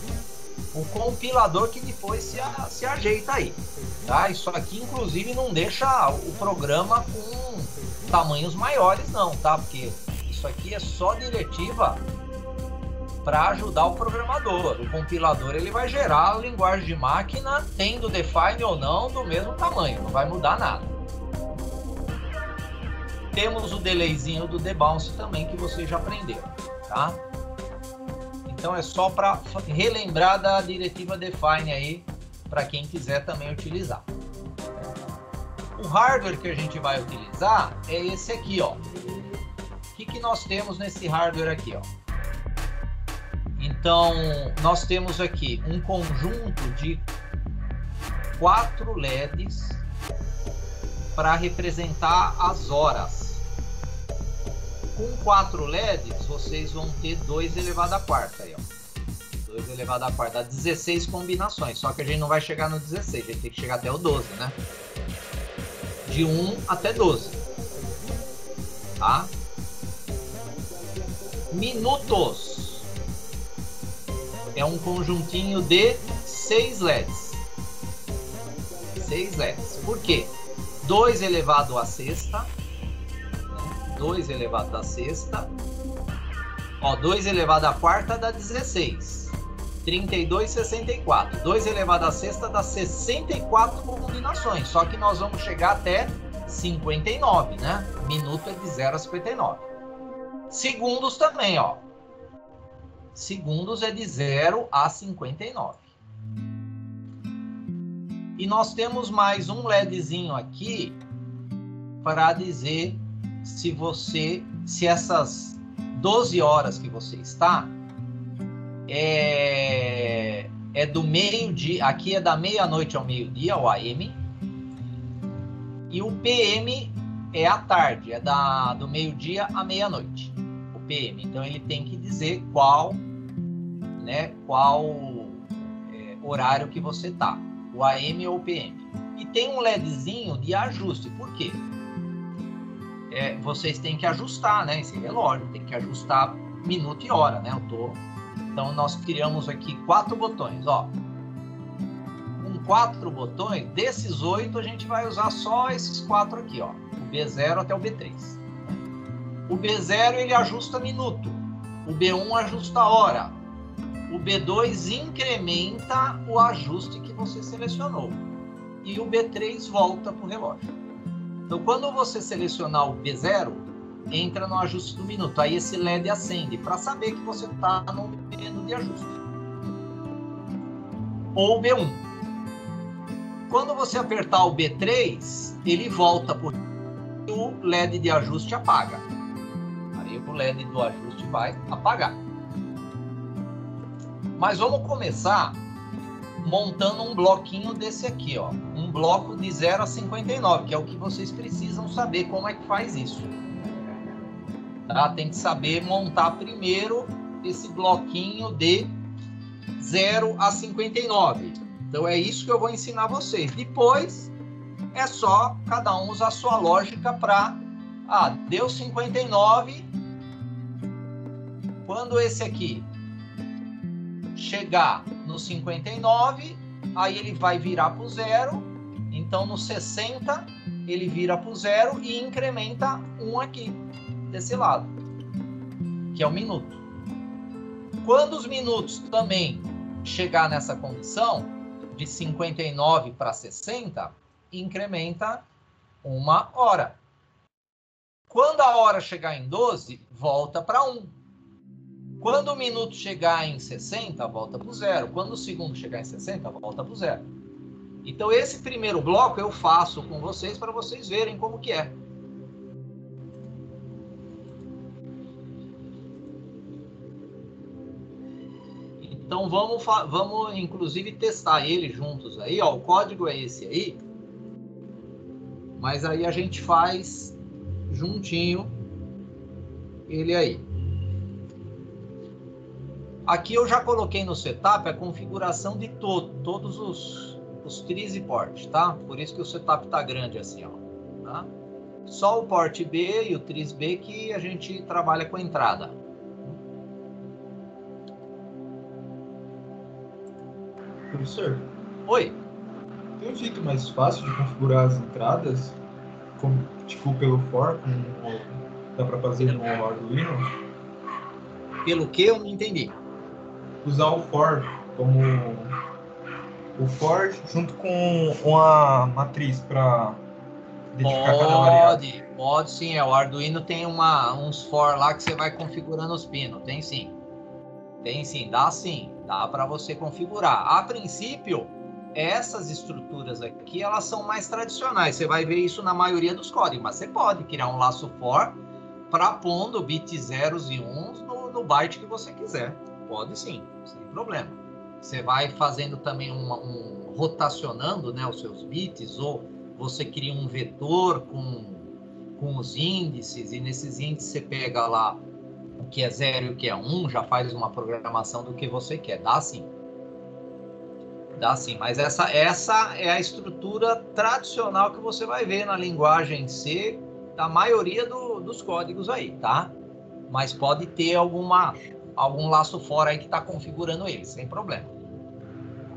O compilador que depois se ajeita aí, tá? Isso aqui, inclusive, não deixa o programa com tamanhos maiores, não, tá? Porque isso aqui é só diretiva para ajudar o programador. O compilador, ele vai gerar a linguagem de máquina, tendo define ou não, do mesmo tamanho, não vai mudar nada. Temos o delayzinho do debounce também, que vocês já aprenderam, tá? Então é só para relembrar da diretiva define aí, para quem quiser também utilizar. O hardware que a gente vai utilizar é esse aqui, ó. O que nós temos nesse hardware aqui, ó? Então, nós temos aqui um conjunto de 4 LEDs para representar as horas. Com 4 LEDs, vocês vão ter 2 elevado à quarta aí, ó. 2 elevado à quarta, 16 combinações. Só que a gente não vai chegar no 16, a gente tem que chegar até o 12, né? De 1 até 12. Tá? Minutos. É um conjuntinho de 6 LEDs. 6 LEDs. Por quê? 2 elevado à sexta. 2 elevado à sexta. Ó, 2 elevado à quarta dá 16. 32, 64. 2 elevado à sexta dá 64 combinações. Só que nós vamos chegar até 59, né? Minuto é de 0 a 59. Segundos também, ó. Segundos é de 0 a 59. E nós temos mais um LEDzinho aqui para dizer se essas 12 horas que você está é do meio-dia, aqui é da meia-noite ao meio-dia, o AM, e o PM é à tarde, é do meio-dia à meia-noite, o PM. Então ele tem que dizer qual horário que você tá, o AM ou o PM. E tem um LEDzinho de ajuste, por quê? Vocês têm que ajustar, né? Esse relógio tem que ajustar minuto e hora, né? Então nós criamos aqui 4 botões, ó. Com 4 botões, desses 8 a gente vai usar só esses 4 aqui, ó. O B0 até o B3. O B0 ele ajusta minuto, o B1 ajusta hora, o B2 incrementa o ajuste que você selecionou e o B3 volta para o relógio. Então, quando você selecionar o B0, entra no ajuste do minuto. Aí esse LED acende para saber que você está no menu de ajuste. Ou o B1. Quando você apertar o B3, ele volta por e o LED de ajuste apaga. Aí o LED do ajuste vai apagar. Mas vamos começar montando um bloquinho desse aqui, ó. 1, um bloco de 0 a 59, que é o que vocês precisam saber como é que faz isso. Tá? Tem que saber montar primeiro esse bloquinho de 0 a 59. Então é isso que eu vou ensinar vocês. Depois é só cada um usar a sua lógica para... deu 59. Quando esse aqui chegar no 59, aí ele vai virar para o 0. Então no 60 ele vira para o 0 e incrementa 1 aqui, desse lado, que é o minuto. Quando os minutos também chegar nessa condição, de 59 para 60, incrementa 1 hora. Quando a hora chegar em 12, volta para 1. Quando o minuto chegar em 60, volta para o 0. Quando o segundo chegar em 60, volta para o 0. Então, esse primeiro bloco eu faço com vocês para vocês verem como que é. Então, vamos inclusive testar ele juntos aí. Ó, o código é esse aí. Mas aí a gente faz juntinho ele aí. Aqui eu já coloquei no setup a configuração de todos os tris e port, tá? Por isso que o setup tá grande assim, ó. Tá? Só o port B e o tris B que a gente trabalha com a entrada. Professor? Oi? Tem um jeito mais fácil de configurar as entradas? Como, tipo, pelo for? Dá para fazer no Arduino? Pelo que eu não entendi. Usar o for como... O for junto com uma matriz para identificar cada variável. Pode sim. O Arduino tem uns for lá que você vai configurando os pinos. Tem sim. Tem sim. Dá para você configurar. A princípio, essas estruturas aqui, elas são mais tradicionais. Você vai ver isso na maioria dos códigos. Mas você pode criar um laço for para pondo bits 0 e 1 no byte que você quiser. Pode sim, sem problema. Você vai fazendo também rotacionando, né, os seus bits, ou você cria um vetor com os índices, e nesses índices você pega lá o que é 0 e o que é 1, já faz uma programação do que você quer. Dá sim. Dá sim, mas essa é a estrutura tradicional que você vai ver na linguagem C da maioria dos códigos aí, tá? Mas pode ter algum laço fora aí que está configurando ele, sem problema.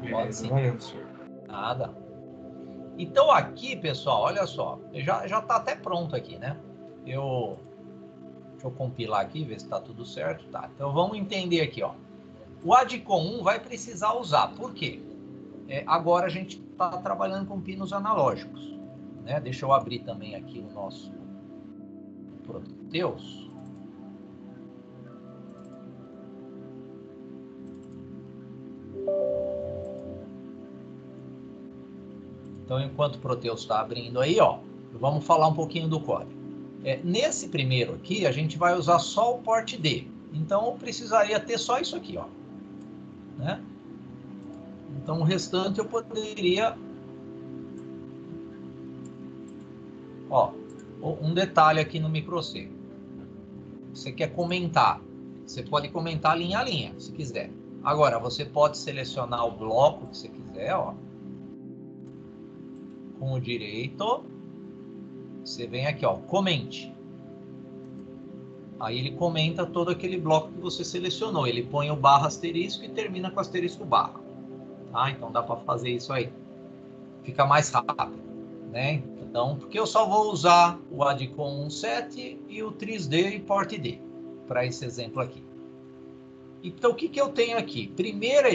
Pode sim. Nada. Então aqui, pessoal, olha só, já está até pronto aqui, né? Deixa eu compilar aqui, ver se está tudo certo. Tá. Então vamos entender aqui, ó. O ADCOM 1 vai precisar usar. Por quê? Agora a gente está trabalhando com pinos analógicos, né? Deixa eu abrir também aqui o nosso Proteus. Então, enquanto o Proteus está abrindo aí, ó, vamos falar um pouquinho do código. Nesse primeiro aqui, a gente vai usar só o port D. Então, eu precisaria ter só isso aqui, ó. Né? Então, o restante eu poderia... Ó, um detalhe aqui no microC. Você quer comentar. Você pode comentar linha a linha, se quiser. Agora, você pode selecionar o bloco que você quiser, ó. Com o direito, você vem aqui, ó, comente. Aí ele comenta todo aquele bloco que você selecionou. Ele põe o barra asterisco e termina com asterisco barra. Tá? Então dá para fazer isso aí. Fica mais rápido, né? Então, porque eu só vou usar o ADCOM 1.7 e o tris-D e port D para esse exemplo aqui. Então, o que eu tenho aqui? Primeiro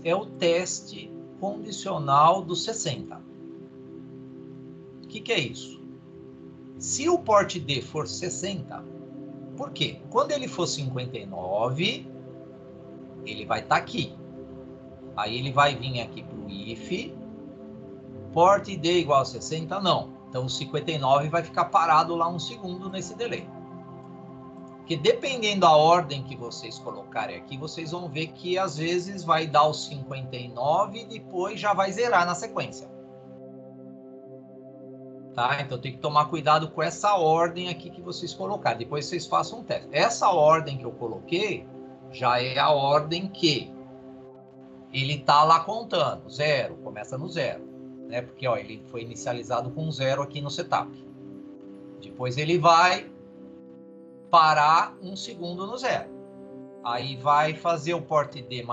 é o teste condicional do 60. O que é isso? Se o port D for 60, por quê? Quando ele for 59, ele vai estar aqui. Aí ele vai vir aqui para o if, port D igual a 60, não. Então o 59 vai ficar parado lá um segundo nesse delay. Porque dependendo da ordem que vocês colocarem aqui, vocês vão ver que às vezes vai dar o 59 e depois já vai zerar na sequência. Tá? Então tem que tomar cuidado com essa ordem aqui que vocês colocaram. Depois vocês façam um teste. Essa ordem que eu coloquei já é a ordem que ele tá lá contando. 0, começa no 0. Né? Porque ó, ele foi inicializado com 0 aqui no setup. Depois ele vai parar 1 segundo no 0. Aí vai fazer o port D++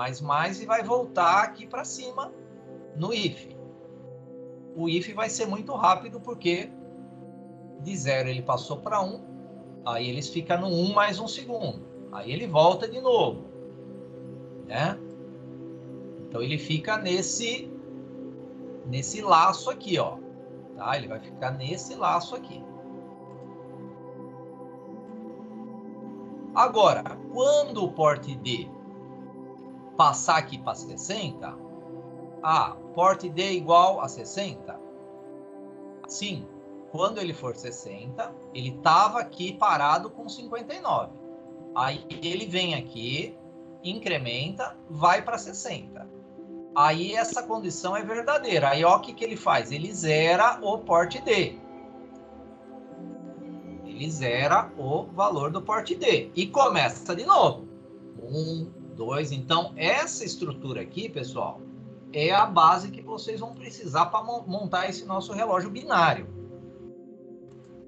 e vai voltar aqui para cima no if. O if vai ser muito rápido porque de 0 ele passou para 1, aí eles ficam no 1 mais 1 segundo. Aí ele volta de novo, né? Então ele fica nesse laço aqui, ó. Tá? Ele vai ficar nesse laço aqui. Agora, quando o port D passar aqui para 60, port D igual a 60? Sim, quando ele for 60, ele estava aqui parado com 59. Aí ele vem aqui, incrementa, vai para 60. Aí essa condição é verdadeira. Aí ó, o que ele faz? Ele zera o port D. Ele zera o valor do port D. E começa de novo. 1, 2. Então, essa estrutura aqui, pessoal, é a base que vocês vão precisar para montar esse nosso relógio binário.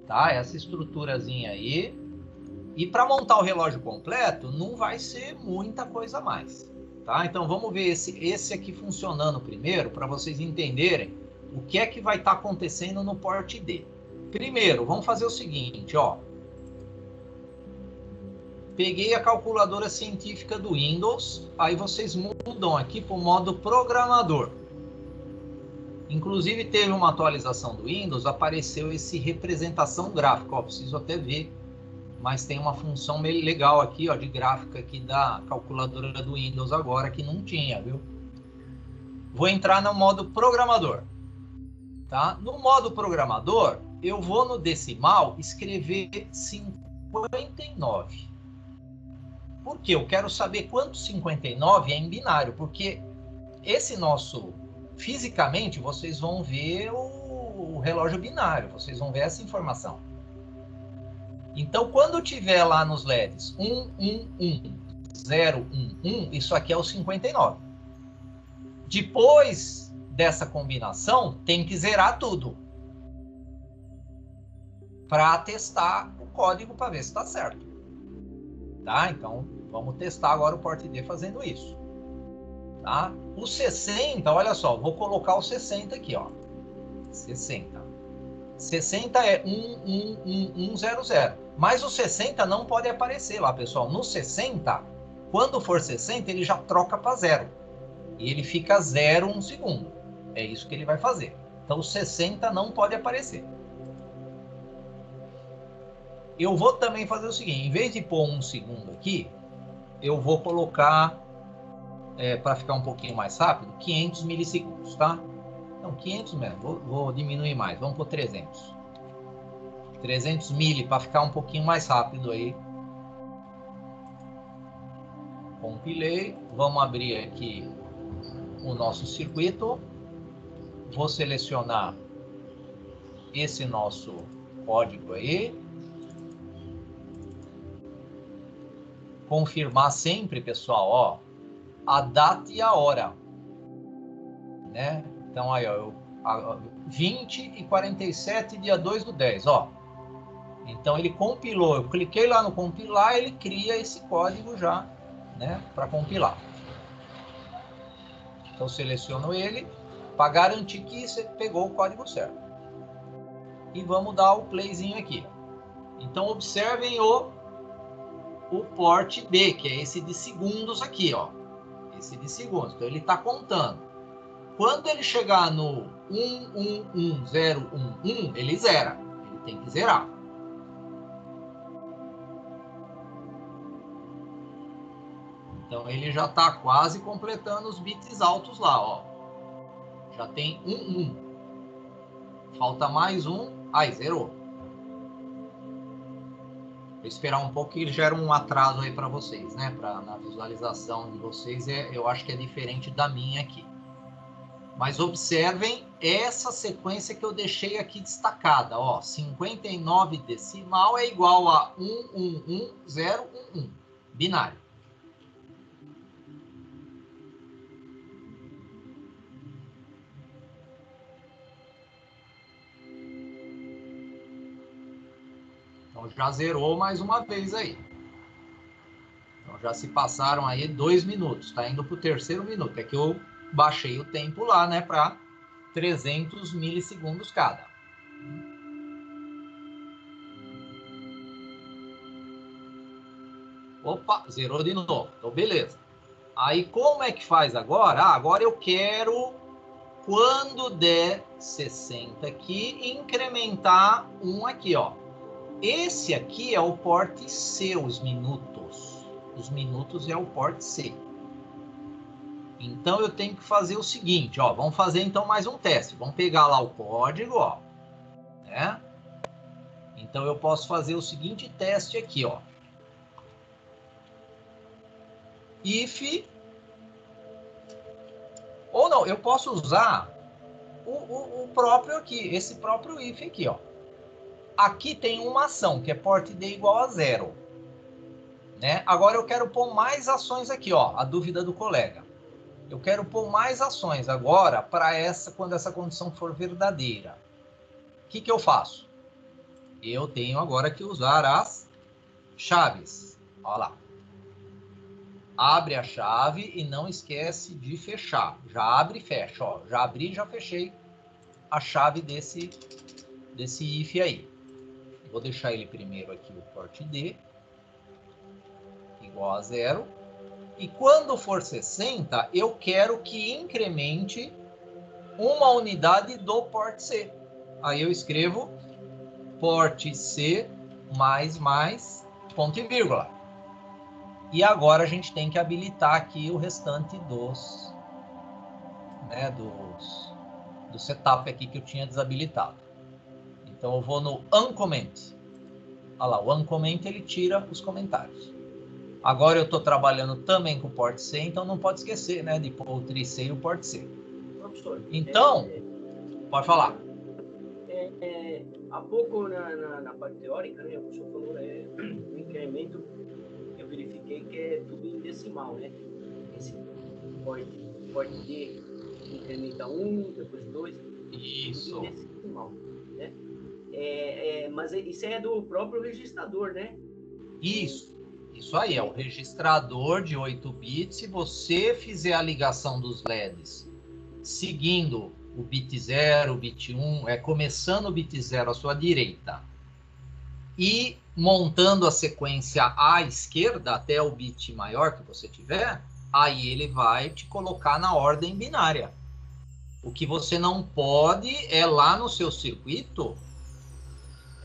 Tá? Essa estruturazinha aí. E para montar o relógio completo, não vai ser muita coisa a mais. Tá? Então, vamos ver esse aqui funcionando primeiro, para vocês entenderem o que é que vai estar acontecendo no port D. Primeiro, vamos fazer o seguinte, ó. Peguei a calculadora científica do Windows, aí vocês mudam aqui para o modo programador. Inclusive, teve uma atualização do Windows, apareceu esse representação gráfica, ó, preciso até ver, mas tem uma função meio legal aqui, ó, de gráfica aqui da calculadora do Windows agora, que não tinha, viu? Vou entrar no modo programador, tá? No modo programador, eu vou no decimal escrever 59. Por quê? Eu quero saber quanto 59 é em binário, porque esse nosso, fisicamente, vocês vão ver o relógio binário, vocês vão ver essa informação. Então, quando tiver lá nos LEDs 1, 1, 1, 0, 1, 1, isso aqui é o 59. Depois dessa combinação, tem que zerar tudo para testar o código para ver se está certo. Tá? Então, vamos testar agora o port D fazendo isso. Tá? O 60, olha só, vou colocar o 60 aqui, ó. 60. 60 é 11100. Mas o 60 não pode aparecer lá, pessoal. No 60, quando for 60, ele já troca para 0. E ele fica 0 1 segundo. É isso que ele vai fazer. Então, o 60 não pode aparecer. Eu vou também fazer o seguinte, em vez de pôr 1 segundo aqui, eu vou colocar, para ficar um pouquinho mais rápido, 500 milissegundos, tá? Não, 500 mesmo, vou diminuir mais, vamos por 300. 300 mili para ficar um pouquinho mais rápido aí. Compilei, vamos abrir aqui o nosso circuito. Vou selecionar esse nosso código aí. Confirmar sempre, pessoal, ó, a data e a hora, né? Então, aí, ó, 20h47, dia 2/10, ó. Então, ele compilou, eu cliquei lá no compilar, ele cria esse código já, né, para compilar. Então, seleciono ele, para garantir que você pegou o código certo. E vamos dar o playzinho aqui. Então, observem o port D, que é esse de segundos aqui, ó. Esse de segundos. Então, ele está contando. Quando ele chegar no 111011, ele zera. Ele tem que zerar. Então, ele já está quase completando os bits altos lá, ó. Já tem 1. Falta mais um. Aí, zerou. Vou esperar um pouco que gera um atraso aí para vocês, né? Na visualização de vocês, eu acho que é diferente da minha aqui. Mas observem essa sequência que eu deixei aqui destacada. Ó, 59 decimal é igual a 111011. Binário. Então já zerou mais uma vez aí. Então já se passaram aí 2 minutos. Está indo para o terceiro minuto. É que eu baixei o tempo lá, né, para 300 milissegundos cada. Opa, zerou de novo. Então, beleza. Aí, como é que faz agora? Ah, agora eu quero, quando der 60 aqui, incrementar um aqui, ó. Esse aqui é o porte C, os minutos. Os minutos é o porte C. Então, eu tenho que fazer o seguinte, ó. Vamos fazer, então, mais um teste. Vamos pegar lá o código, ó. Né? Então, eu posso fazer o seguinte teste aqui, ó. If, ou não, eu posso usar o próprio aqui, esse próprio if aqui, ó. Aqui tem uma ação, que é porte D igual a 0. Né? Agora eu quero pôr mais ações aqui, ó, a dúvida do colega. Eu quero pôr mais ações agora para essa, quando essa condição for verdadeira. O que eu faço? Eu tenho agora que usar as chaves. Olha lá. Abre a chave e não esquece de fechar. Já abre e fecha. Ó. Já abri e já fechei a chave desse if aí. Vou deixar ele primeiro aqui, o porte D, igual a 0. E quando for 60, eu quero que incremente uma unidade do porte C. Aí eu escrevo porte C mais, ponto e vírgula. E agora a gente tem que habilitar aqui o restante dos, né, do setup aqui que eu tinha desabilitado. Então eu vou no uncomment. Olha lá, o uncomment ele tira os comentários. Agora eu estou trabalhando também com o porte C, então não pode esquecer, né, de pôr o tri C e o porte C. Professor, então, pode falar. Há pouco na parte teórica, né, o professor falou o incremento. Eu verifiquei que é tudo em decimal, né? Esse porte D incrementa 1, depois 2. Isso. Tudo em decimal, né? Mas isso é do próprio registrador, né? Isso aí, é o registrador de 8 bits. Se você fizer a ligação dos LEDs seguindo o bit 0, o bit 1, começando o bit 0 à sua direita, e montando a sequência à esquerda até o bit maior que você tiver, aí ele vai te colocar na ordem binária. O que você não pode é lá no seu circuito,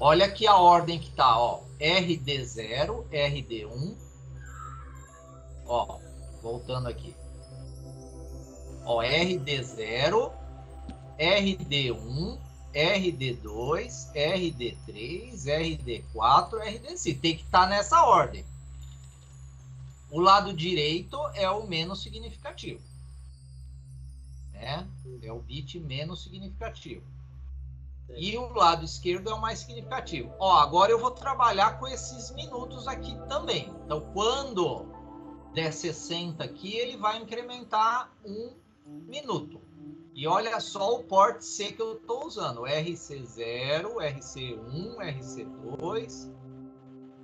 olha aqui a ordem que tá, ó, RD0, RD1, ó, voltando aqui, ó, RD0, RD1, RD2, RD3, RD4, RD5. Tem que estar nessa ordem. O lado direito é o menos significativo. Né? É o bit menos significativo. E o lado esquerdo é o mais significativo. Ó, agora eu vou trabalhar com esses minutos aqui também. Então, quando der 60 aqui, ele vai incrementar 1 minuto. E olha só o porte C que eu estou usando. RC0, RC1, RC2,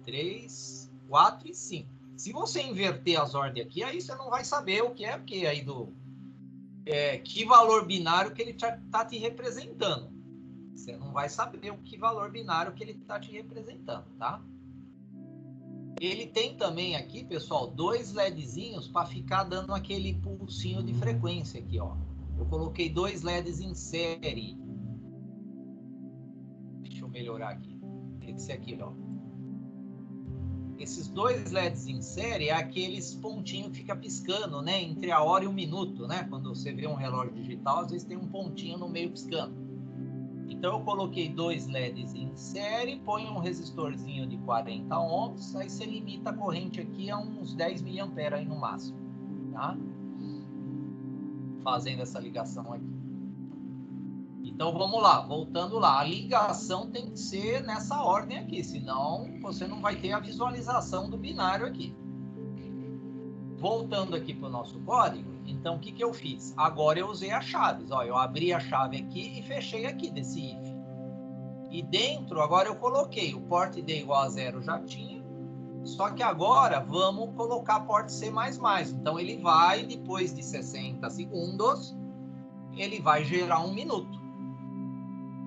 3, 4 e 5. Se você inverter as ordens aqui, aí você não vai saber o que é o que aí do... que valor binário que ele está te representando. Você não vai saber o que valor binário que ele está te representando, tá? Ele tem também aqui, pessoal, 2 LEDzinhos para ficar dando aquele pulsinho de frequência aqui, ó. Eu coloquei 2 LEDs em série. Deixa eu melhorar aqui. Esse aqui, ó. Esses 2 LEDs em série é aqueles pontinhos que fica piscando, né? Entre a hora e o minuto, né? Quando você vê um relógio digital, às vezes tem um pontinho no meio piscando. Então eu coloquei 2 LEDs em série, põe um resistorzinho de 40 ohms, aí você limita a corrente aqui a uns 10 mA aí no máximo, tá? fazendo essa ligação aqui. Então vamos lá, voltando lá. A ligação tem que ser nessa ordem aqui, senão você não vai ter a visualização do binário aqui. Voltando aqui para o nosso código, então o que eu fiz? Agora eu usei as chaves. Ó, eu abri a chave aqui e fechei aqui desse if. E dentro, agora eu coloquei o port D igual a 0 já tinha. Só que agora vamos colocar port C++. Então ele vai, depois de 60 segundos, ele vai gerar 1 minuto.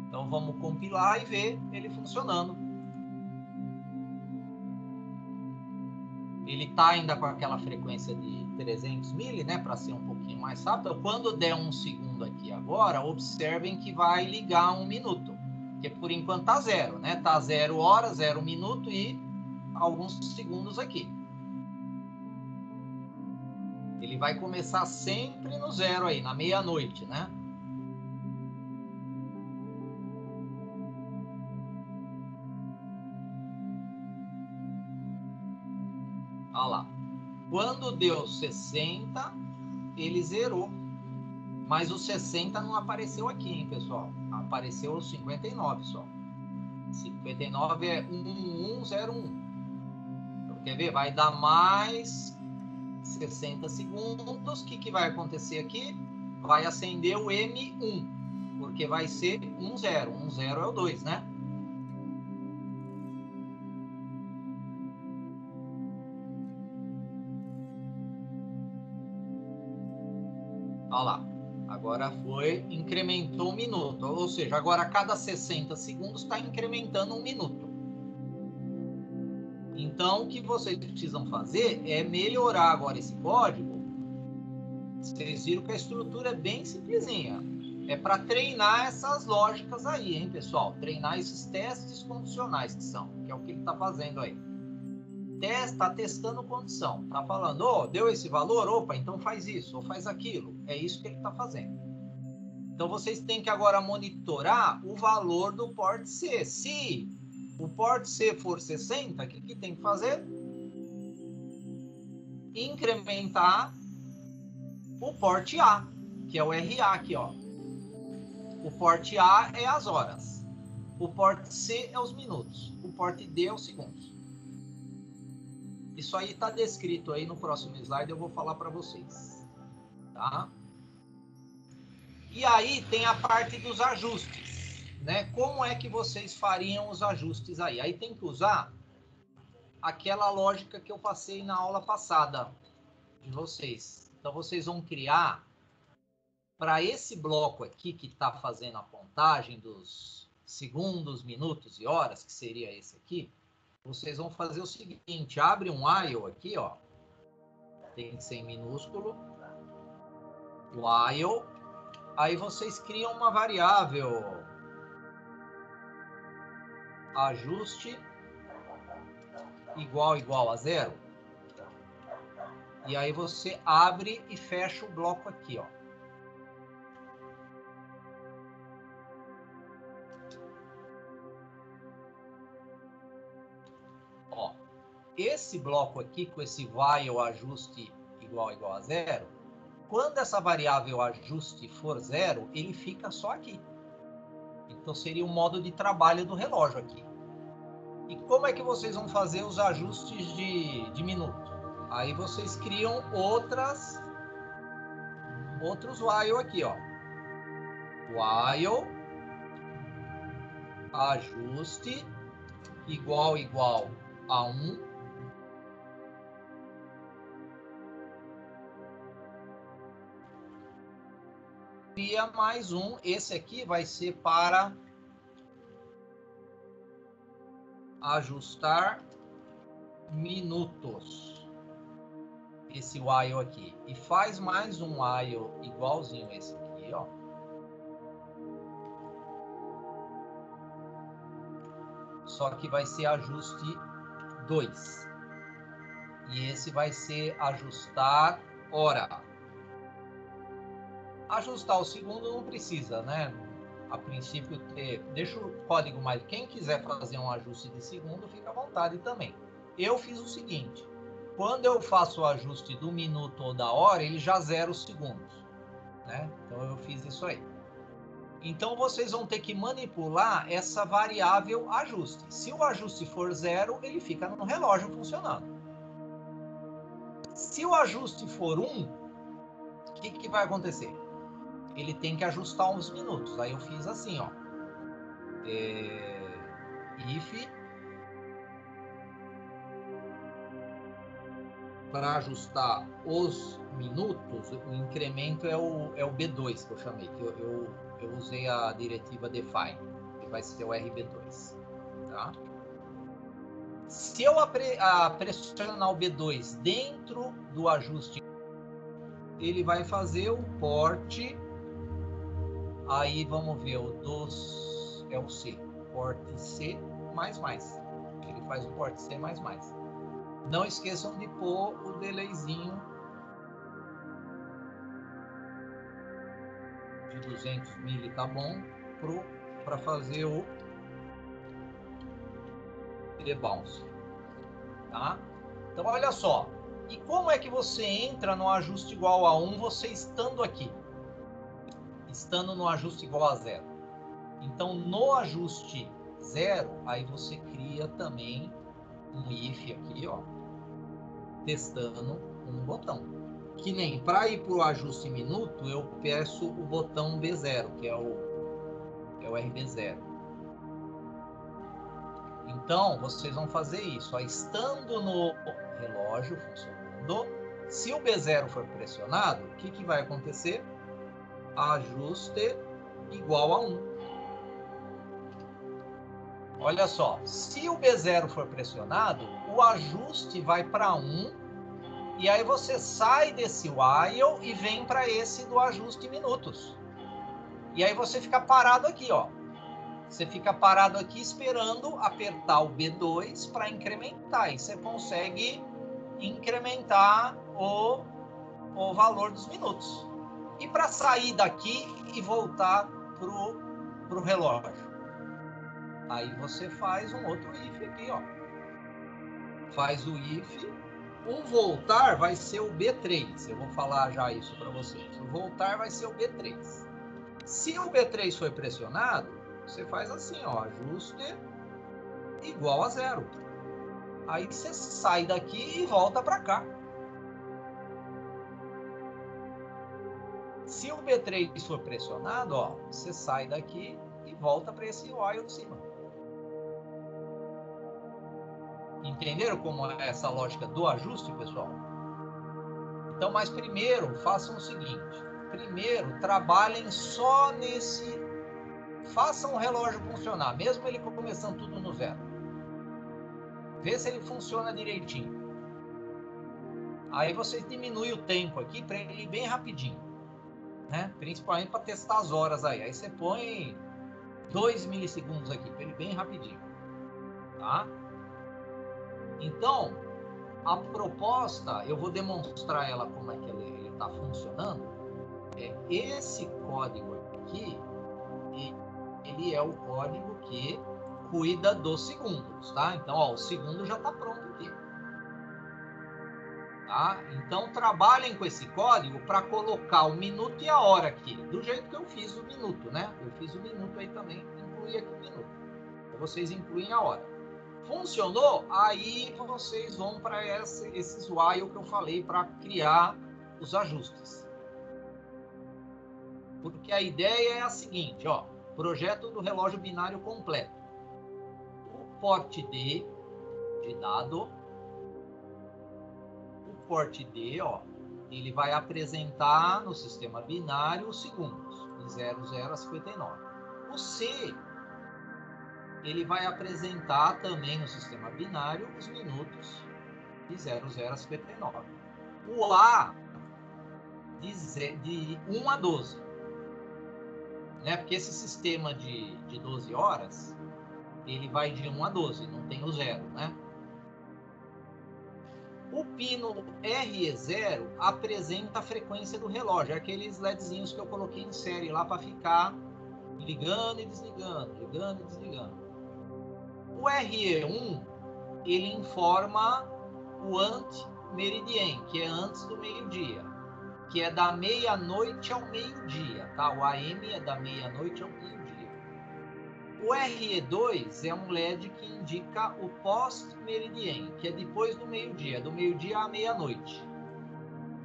Então vamos compilar e ver ele funcionando. Ele está ainda com aquela frequência de 300 mili, né, para ser um pouquinho mais rápido. Quando der 1 segundo aqui agora, observem que vai ligar 1 minuto, porque por enquanto está 0, né? Está 0 hora, 0 minuto e alguns segundos aqui. Ele vai começar sempre no 0 aí, na meia-noite, né? Olha lá. Quando deu 60, ele zerou. Mas o 60 não apareceu aqui, hein, pessoal? Apareceu o 59 só. 59 é 11101. Então, quer ver? Vai dar mais 60 segundos. O que vai acontecer aqui? Vai acender o M1. Porque vai ser 10. 10 é o 2, né? Olha lá, agora incrementou 1 minuto, ou seja, agora a cada 60 segundos está incrementando 1 minuto. Então, o que vocês precisam fazer é melhorar agora esse código. Vocês viram que a estrutura é bem simplesinha. É para treinar essas lógicas aí, hein, pessoal? Treinar esses testes condicionais que é o que ele está fazendo aí. Está testando condição, está falando, oh, deu esse valor, opa, então faz isso, ou faz aquilo. É isso que ele está fazendo. Então, vocês têm que agora monitorar o valor do port C. Se o port C for 60, o que tem que fazer? Incrementar o port A, que é o RA aqui, ó. O port A é as horas. O port C é os minutos. O port D é os segundos. Isso aí está descrito aí no próximo slide, eu vou falar para vocês. Tá? E aí tem a parte dos ajustes, né? Como é que vocês fariam os ajustes aí? Aí tem que usar aquela lógica que eu passei na aula passada de vocês. Então vocês vão criar para esse bloco aqui que está fazendo a contagem dos segundos, minutos e horas, que seria esse aqui. Vocês vão fazer o seguinte, abre um while aqui, ó. Tem que ser em minúsculo. While. Aí vocês criam uma variável. Ajuste igual a 0. E aí você abre e fecha o bloco aqui, ó. Esse bloco aqui, com esse while ajuste igual a 0, quando essa variável ajuste for 0, ele fica só aqui. Então, seria o modo de trabalho do relógio aqui. E como é que vocês vão fazer os ajustes de minuto? Aí vocês criam outros while aqui, ó. While ajuste igual a 1. Cria mais um. Esse aqui vai ser para ajustar minutos. Esse while aqui. E faz mais um while igualzinho esse aqui, ó. Só que vai ser ajuste 2. E esse vai ser ajustar hora. Ajustar o segundo não precisa, né? A princípio, deixa o código mais... Quem quiser fazer um ajuste de segundo, fica à vontade também. Eu fiz o seguinte. Quando eu faço o ajuste do minuto ou da hora, ele já zera os segundos. né? Então eu fiz isso aí. Então vocês vão ter que manipular essa variável ajuste. Se o ajuste for 0, ele fica no relógio funcionando. Se o ajuste for 1, o que vai acontecer? Ele tem que ajustar uns minutos. Aí eu fiz assim, ó. If para ajustar os minutos, o incremento é o B2 que eu chamei, que eu usei a diretiva define, que vai ser o RB2, tá? Se eu pressionar o B2 dentro do ajuste, ele vai fazer o port, aí vamos ver é o C, port C++, ele faz o port C++. Não esqueçam de pôr o delayzinho de 200 mili, tá bom? Para fazer o debounce, tá? Então, olha só. E como é que você entra no ajuste igual a 1, você estando aqui? Estando no ajuste igual a 0. Então, no ajuste 0, aí você cria também um if aqui, ó, testando um botão. Que nem para ir para o ajuste minuto, eu peço o botão B0, que é o RB0. Então, vocês vão fazer isso, ó, estando no relógio funcionando. Se o B0 for pressionado, o que vai acontecer? Ajuste igual a 1. Olha só, se o B0 for pressionado, o ajuste vai para 1. E aí você sai desse while e vem para esse do ajuste minutos. E aí você fica parado aqui, ó. Você fica parado aqui esperando apertar o B2 para incrementar. E você consegue incrementar o valor dos minutos. E para sair daqui e voltar pro relógio. Aí você faz um outro if aqui, ó. Faz o if. O voltar vai ser o B3. Eu vou falar já isso para vocês. O voltar vai ser o B3. Se o B3 for pressionado, você faz assim, ó, ajuste igual a 0. Aí você sai daqui e volta para cá. Se o B3 for pressionado, ó, você sai daqui e volta para esse while de cima. Entenderam como é essa lógica do ajuste, pessoal? Então, mas primeiro, façam o seguinte. Primeiro, trabalhem só nesse... Façam o relógio funcionar, mesmo ele começando tudo no 0. Vê se ele funciona direitinho. Aí vocês diminuem o tempo aqui para ele ir bem rapidinho, né? Principalmente para testar as horas aí. Aí você põe 2 milissegundos aqui, para ele bem rapidinho, tá? Então, a proposta, eu vou demonstrar ela como é que ele está funcionando. Esse código aqui, ele é o código que cuida dos segundos, tá? Então, ó, o segundo já está pronto aqui. Tá? Então, trabalhem com esse código para colocar o minuto e a hora aqui, do jeito que eu fiz o minuto, né? Eu fiz o minuto aí também, incluí aqui o minuto. Então, vocês incluem a hora. Funcionou? Aí vocês vão para esses while que eu falei para criar os ajustes. Porque a ideia é a seguinte, ó, projeto do relógio binário completo. O port D de dado, o port D, ó, ele vai apresentar no sistema binário os segundos, de 00 a 59. O C, ele vai apresentar também no sistema binário os minutos de 00 a 59. O A, de 1 a 12. Né? Porque esse sistema de 12 horas, ele vai de 1 a 12, não tem o 0, né? O pino RE0 apresenta a frequência do relógio, é aqueles LEDzinhos que eu coloquei em série lá para ficar ligando e desligando, ligando e desligando. O RE1, ele informa o ante-meridien, que é antes do meio-dia. que é da meia-noite ao meio-dia, tá? O AM é da meia-noite ao meio-dia. O RE2 é um LED que indica o post-meridien, que é depois do meio-dia, do meio-dia à meia-noite.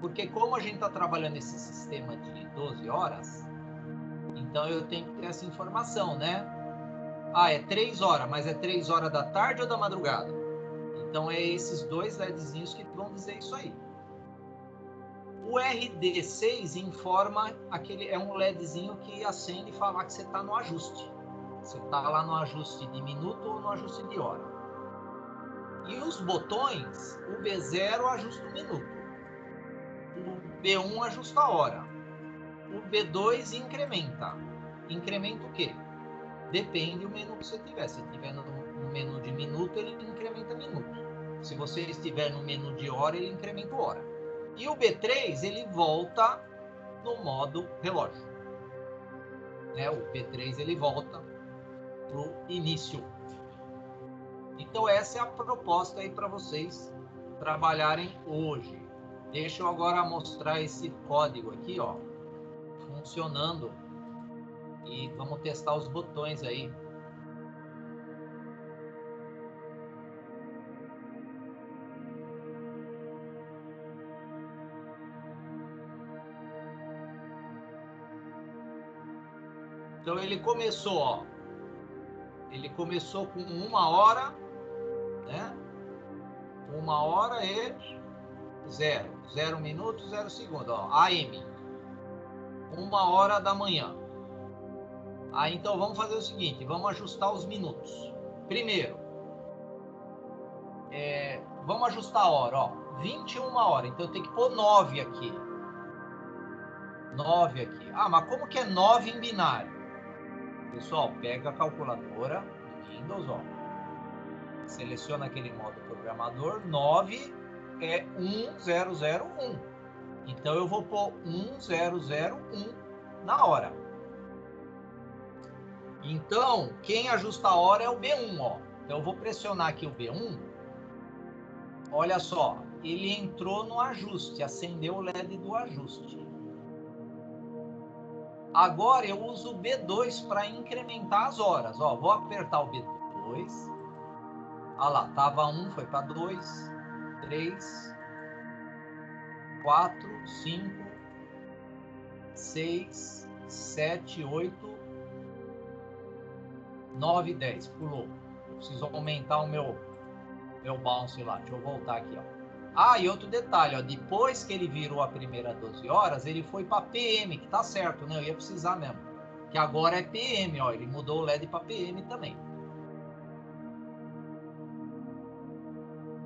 Porque como a gente está trabalhando esse sistema de 12 horas, então eu tenho que ter essa informação, né? Ah, é 3 horas, mas é 3 horas da tarde ou da madrugada? Então é esses dois LEDzinhos que vão dizer isso aí. O RD6 informa é um LEDzinho que acende e fala que você está no ajuste. Você está lá no ajuste de minuto ou no ajuste de hora. E os botões, o B0 ajusta o minuto. O B1 ajusta a hora. O B2 incrementa. Incrementa o quê? Depende do menu que você tiver. Se tiver no menu de minuto, ele incrementa minuto. Se você estiver no menu de hora, ele incrementa hora. E o B3, ele volta no modo relógio. Né? O B3, ele volta para o início. Então, essa é a proposta aí para vocês trabalharem hoje. Deixa eu agora mostrar esse código aqui, ó, funcionando. E vamos testar os botões aí. Então ele começou, ó. Ele começou com 1 hora, né? 1 hora e 0 minutos, 0 segundos, ó. AM. 1 hora da manhã. Aí então vamos fazer o seguinte, vamos ajustar os minutos. Primeiro, vamos ajustar a hora, ó. 21 horas, então eu tenho que pôr 9 aqui. 9 aqui. Ah, mas como que é 9 em binário? Pessoal, pega a calculadora do Windows, ó. Seleciona aquele modo programador. 9 é 1001. Então eu vou pôr 1001 na hora. Então, quem ajusta a hora é o B1, ó. Então eu vou pressionar aqui o B1. Olha só, ele entrou no ajuste, acendeu o LED do ajuste. Agora eu uso o B2 para incrementar as horas. Ó, vou apertar o B2. Olha lá, tava 1, foi para 2, 3, 4, 5, 6, 7, 8, 9, 10. Pulou. Eu preciso aumentar o meu bounce lá. Deixa eu voltar aqui, ó. Ah, e outro detalhe, ó, depois que ele virou a primeira 12 horas, ele foi para PM, que tá certo, né? Eu ia precisar mesmo. Que agora é PM, ó, ele mudou o LED para PM também.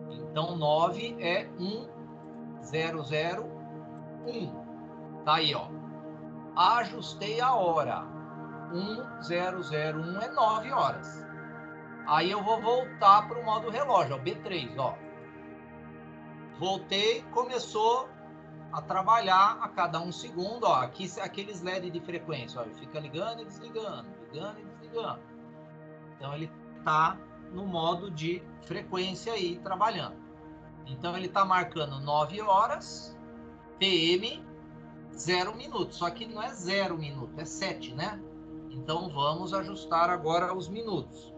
Então 9 é 1001. Tá aí, ó. Ajustei a hora. 1001 é 9 horas. Aí eu vou voltar para o modo relógio, ó, B3, ó. Voltei, começou a trabalhar a cada 1 segundo, ó, aqui aqueles LED de frequência, ó, fica ligando e desligando, ligando e desligando. Então ele está no modo de frequência aí trabalhando. Então ele está marcando 9 horas, PM, 0 minutos, só que não é 0 minuto, é 7, né? Então vamos ajustar agora os minutos.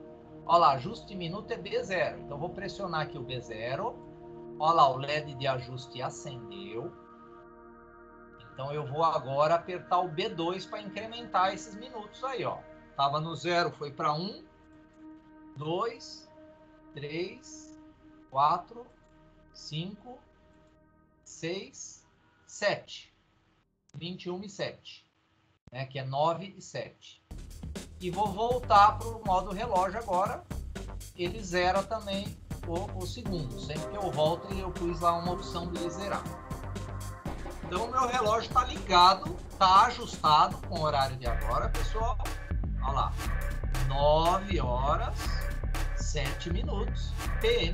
Olha lá, ajuste minuto é B0, então vou pressionar aqui o B0. Olha lá, o LED de ajuste acendeu. Então eu vou agora apertar o B2 para incrementar esses minutos aí, ó. Tava no 0, foi para 1, 2, 3, 4, 5, 6, 7. 21 e 7, né? Que é 9 e 7. E vou voltar para o modo relógio agora. Ele zera também o segundo. Sempre que eu volto, eu pus lá uma opção de zerar. Então, o meu relógio está ligado, está ajustado com o horário de agora, pessoal. Olha lá. 9 horas, 7 minutos, PM.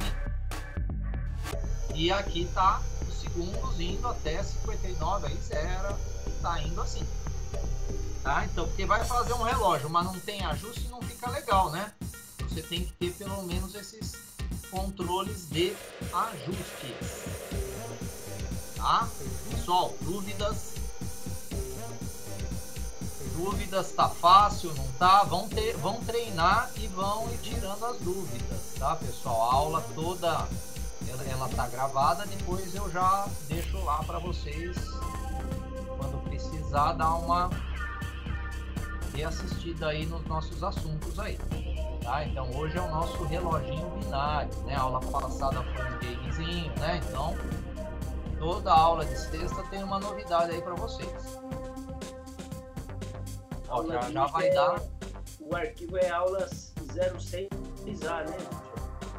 E aqui está os segundos indo até 59, aí zera, está indo assim. Tá? Então, porque vai fazer um relógio, mas não tem ajuste, não fica legal, né? Você tem que ter pelo menos esses controles de ajustes. tá? Pessoal, dúvidas tá fácil, não tá? Vão treinar e vão ir tirando as dúvidas, tá, pessoal? A aula toda ela tá gravada, depois eu já deixo lá para vocês, quando precisar, dar uma reassistida aí nos nossos assuntos aí, tá? Então hoje é o nosso reloginho binário, né? A aula passada foi um gamezinho, né? Então toda aula de sexta tem uma novidade aí para vocês. Ó, já vai dar. O arquivo é aulas 06A, né?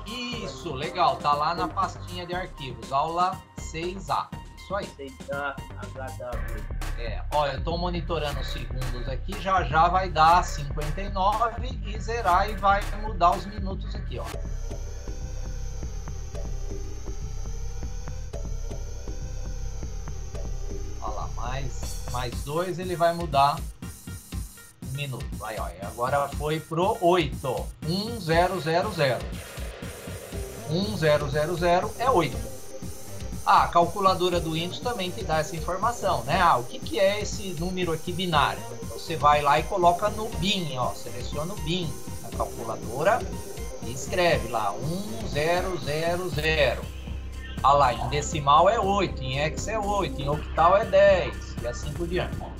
Isso, legal. Tá lá na pastinha de arquivos. Aula 6A. Isso aí. 6A, HW. Ó, eu tô monitorando os segundos aqui. Já vai dar 59 e zerar e vai mudar os minutos aqui, ó. Olha lá, mais 2 ele vai mudar minuto. Aí, ó, agora foi pro 8. 1000. 1000 é 8. A calculadora do Windows também te dá essa informação, né? O que é esse número aqui binário? Você vai lá e coloca no bin, ó, seleciona o bin na calculadora e escreve lá 1000. Olha lá, em decimal é 8, em hex é 8, em octal é 10 e assim por diante.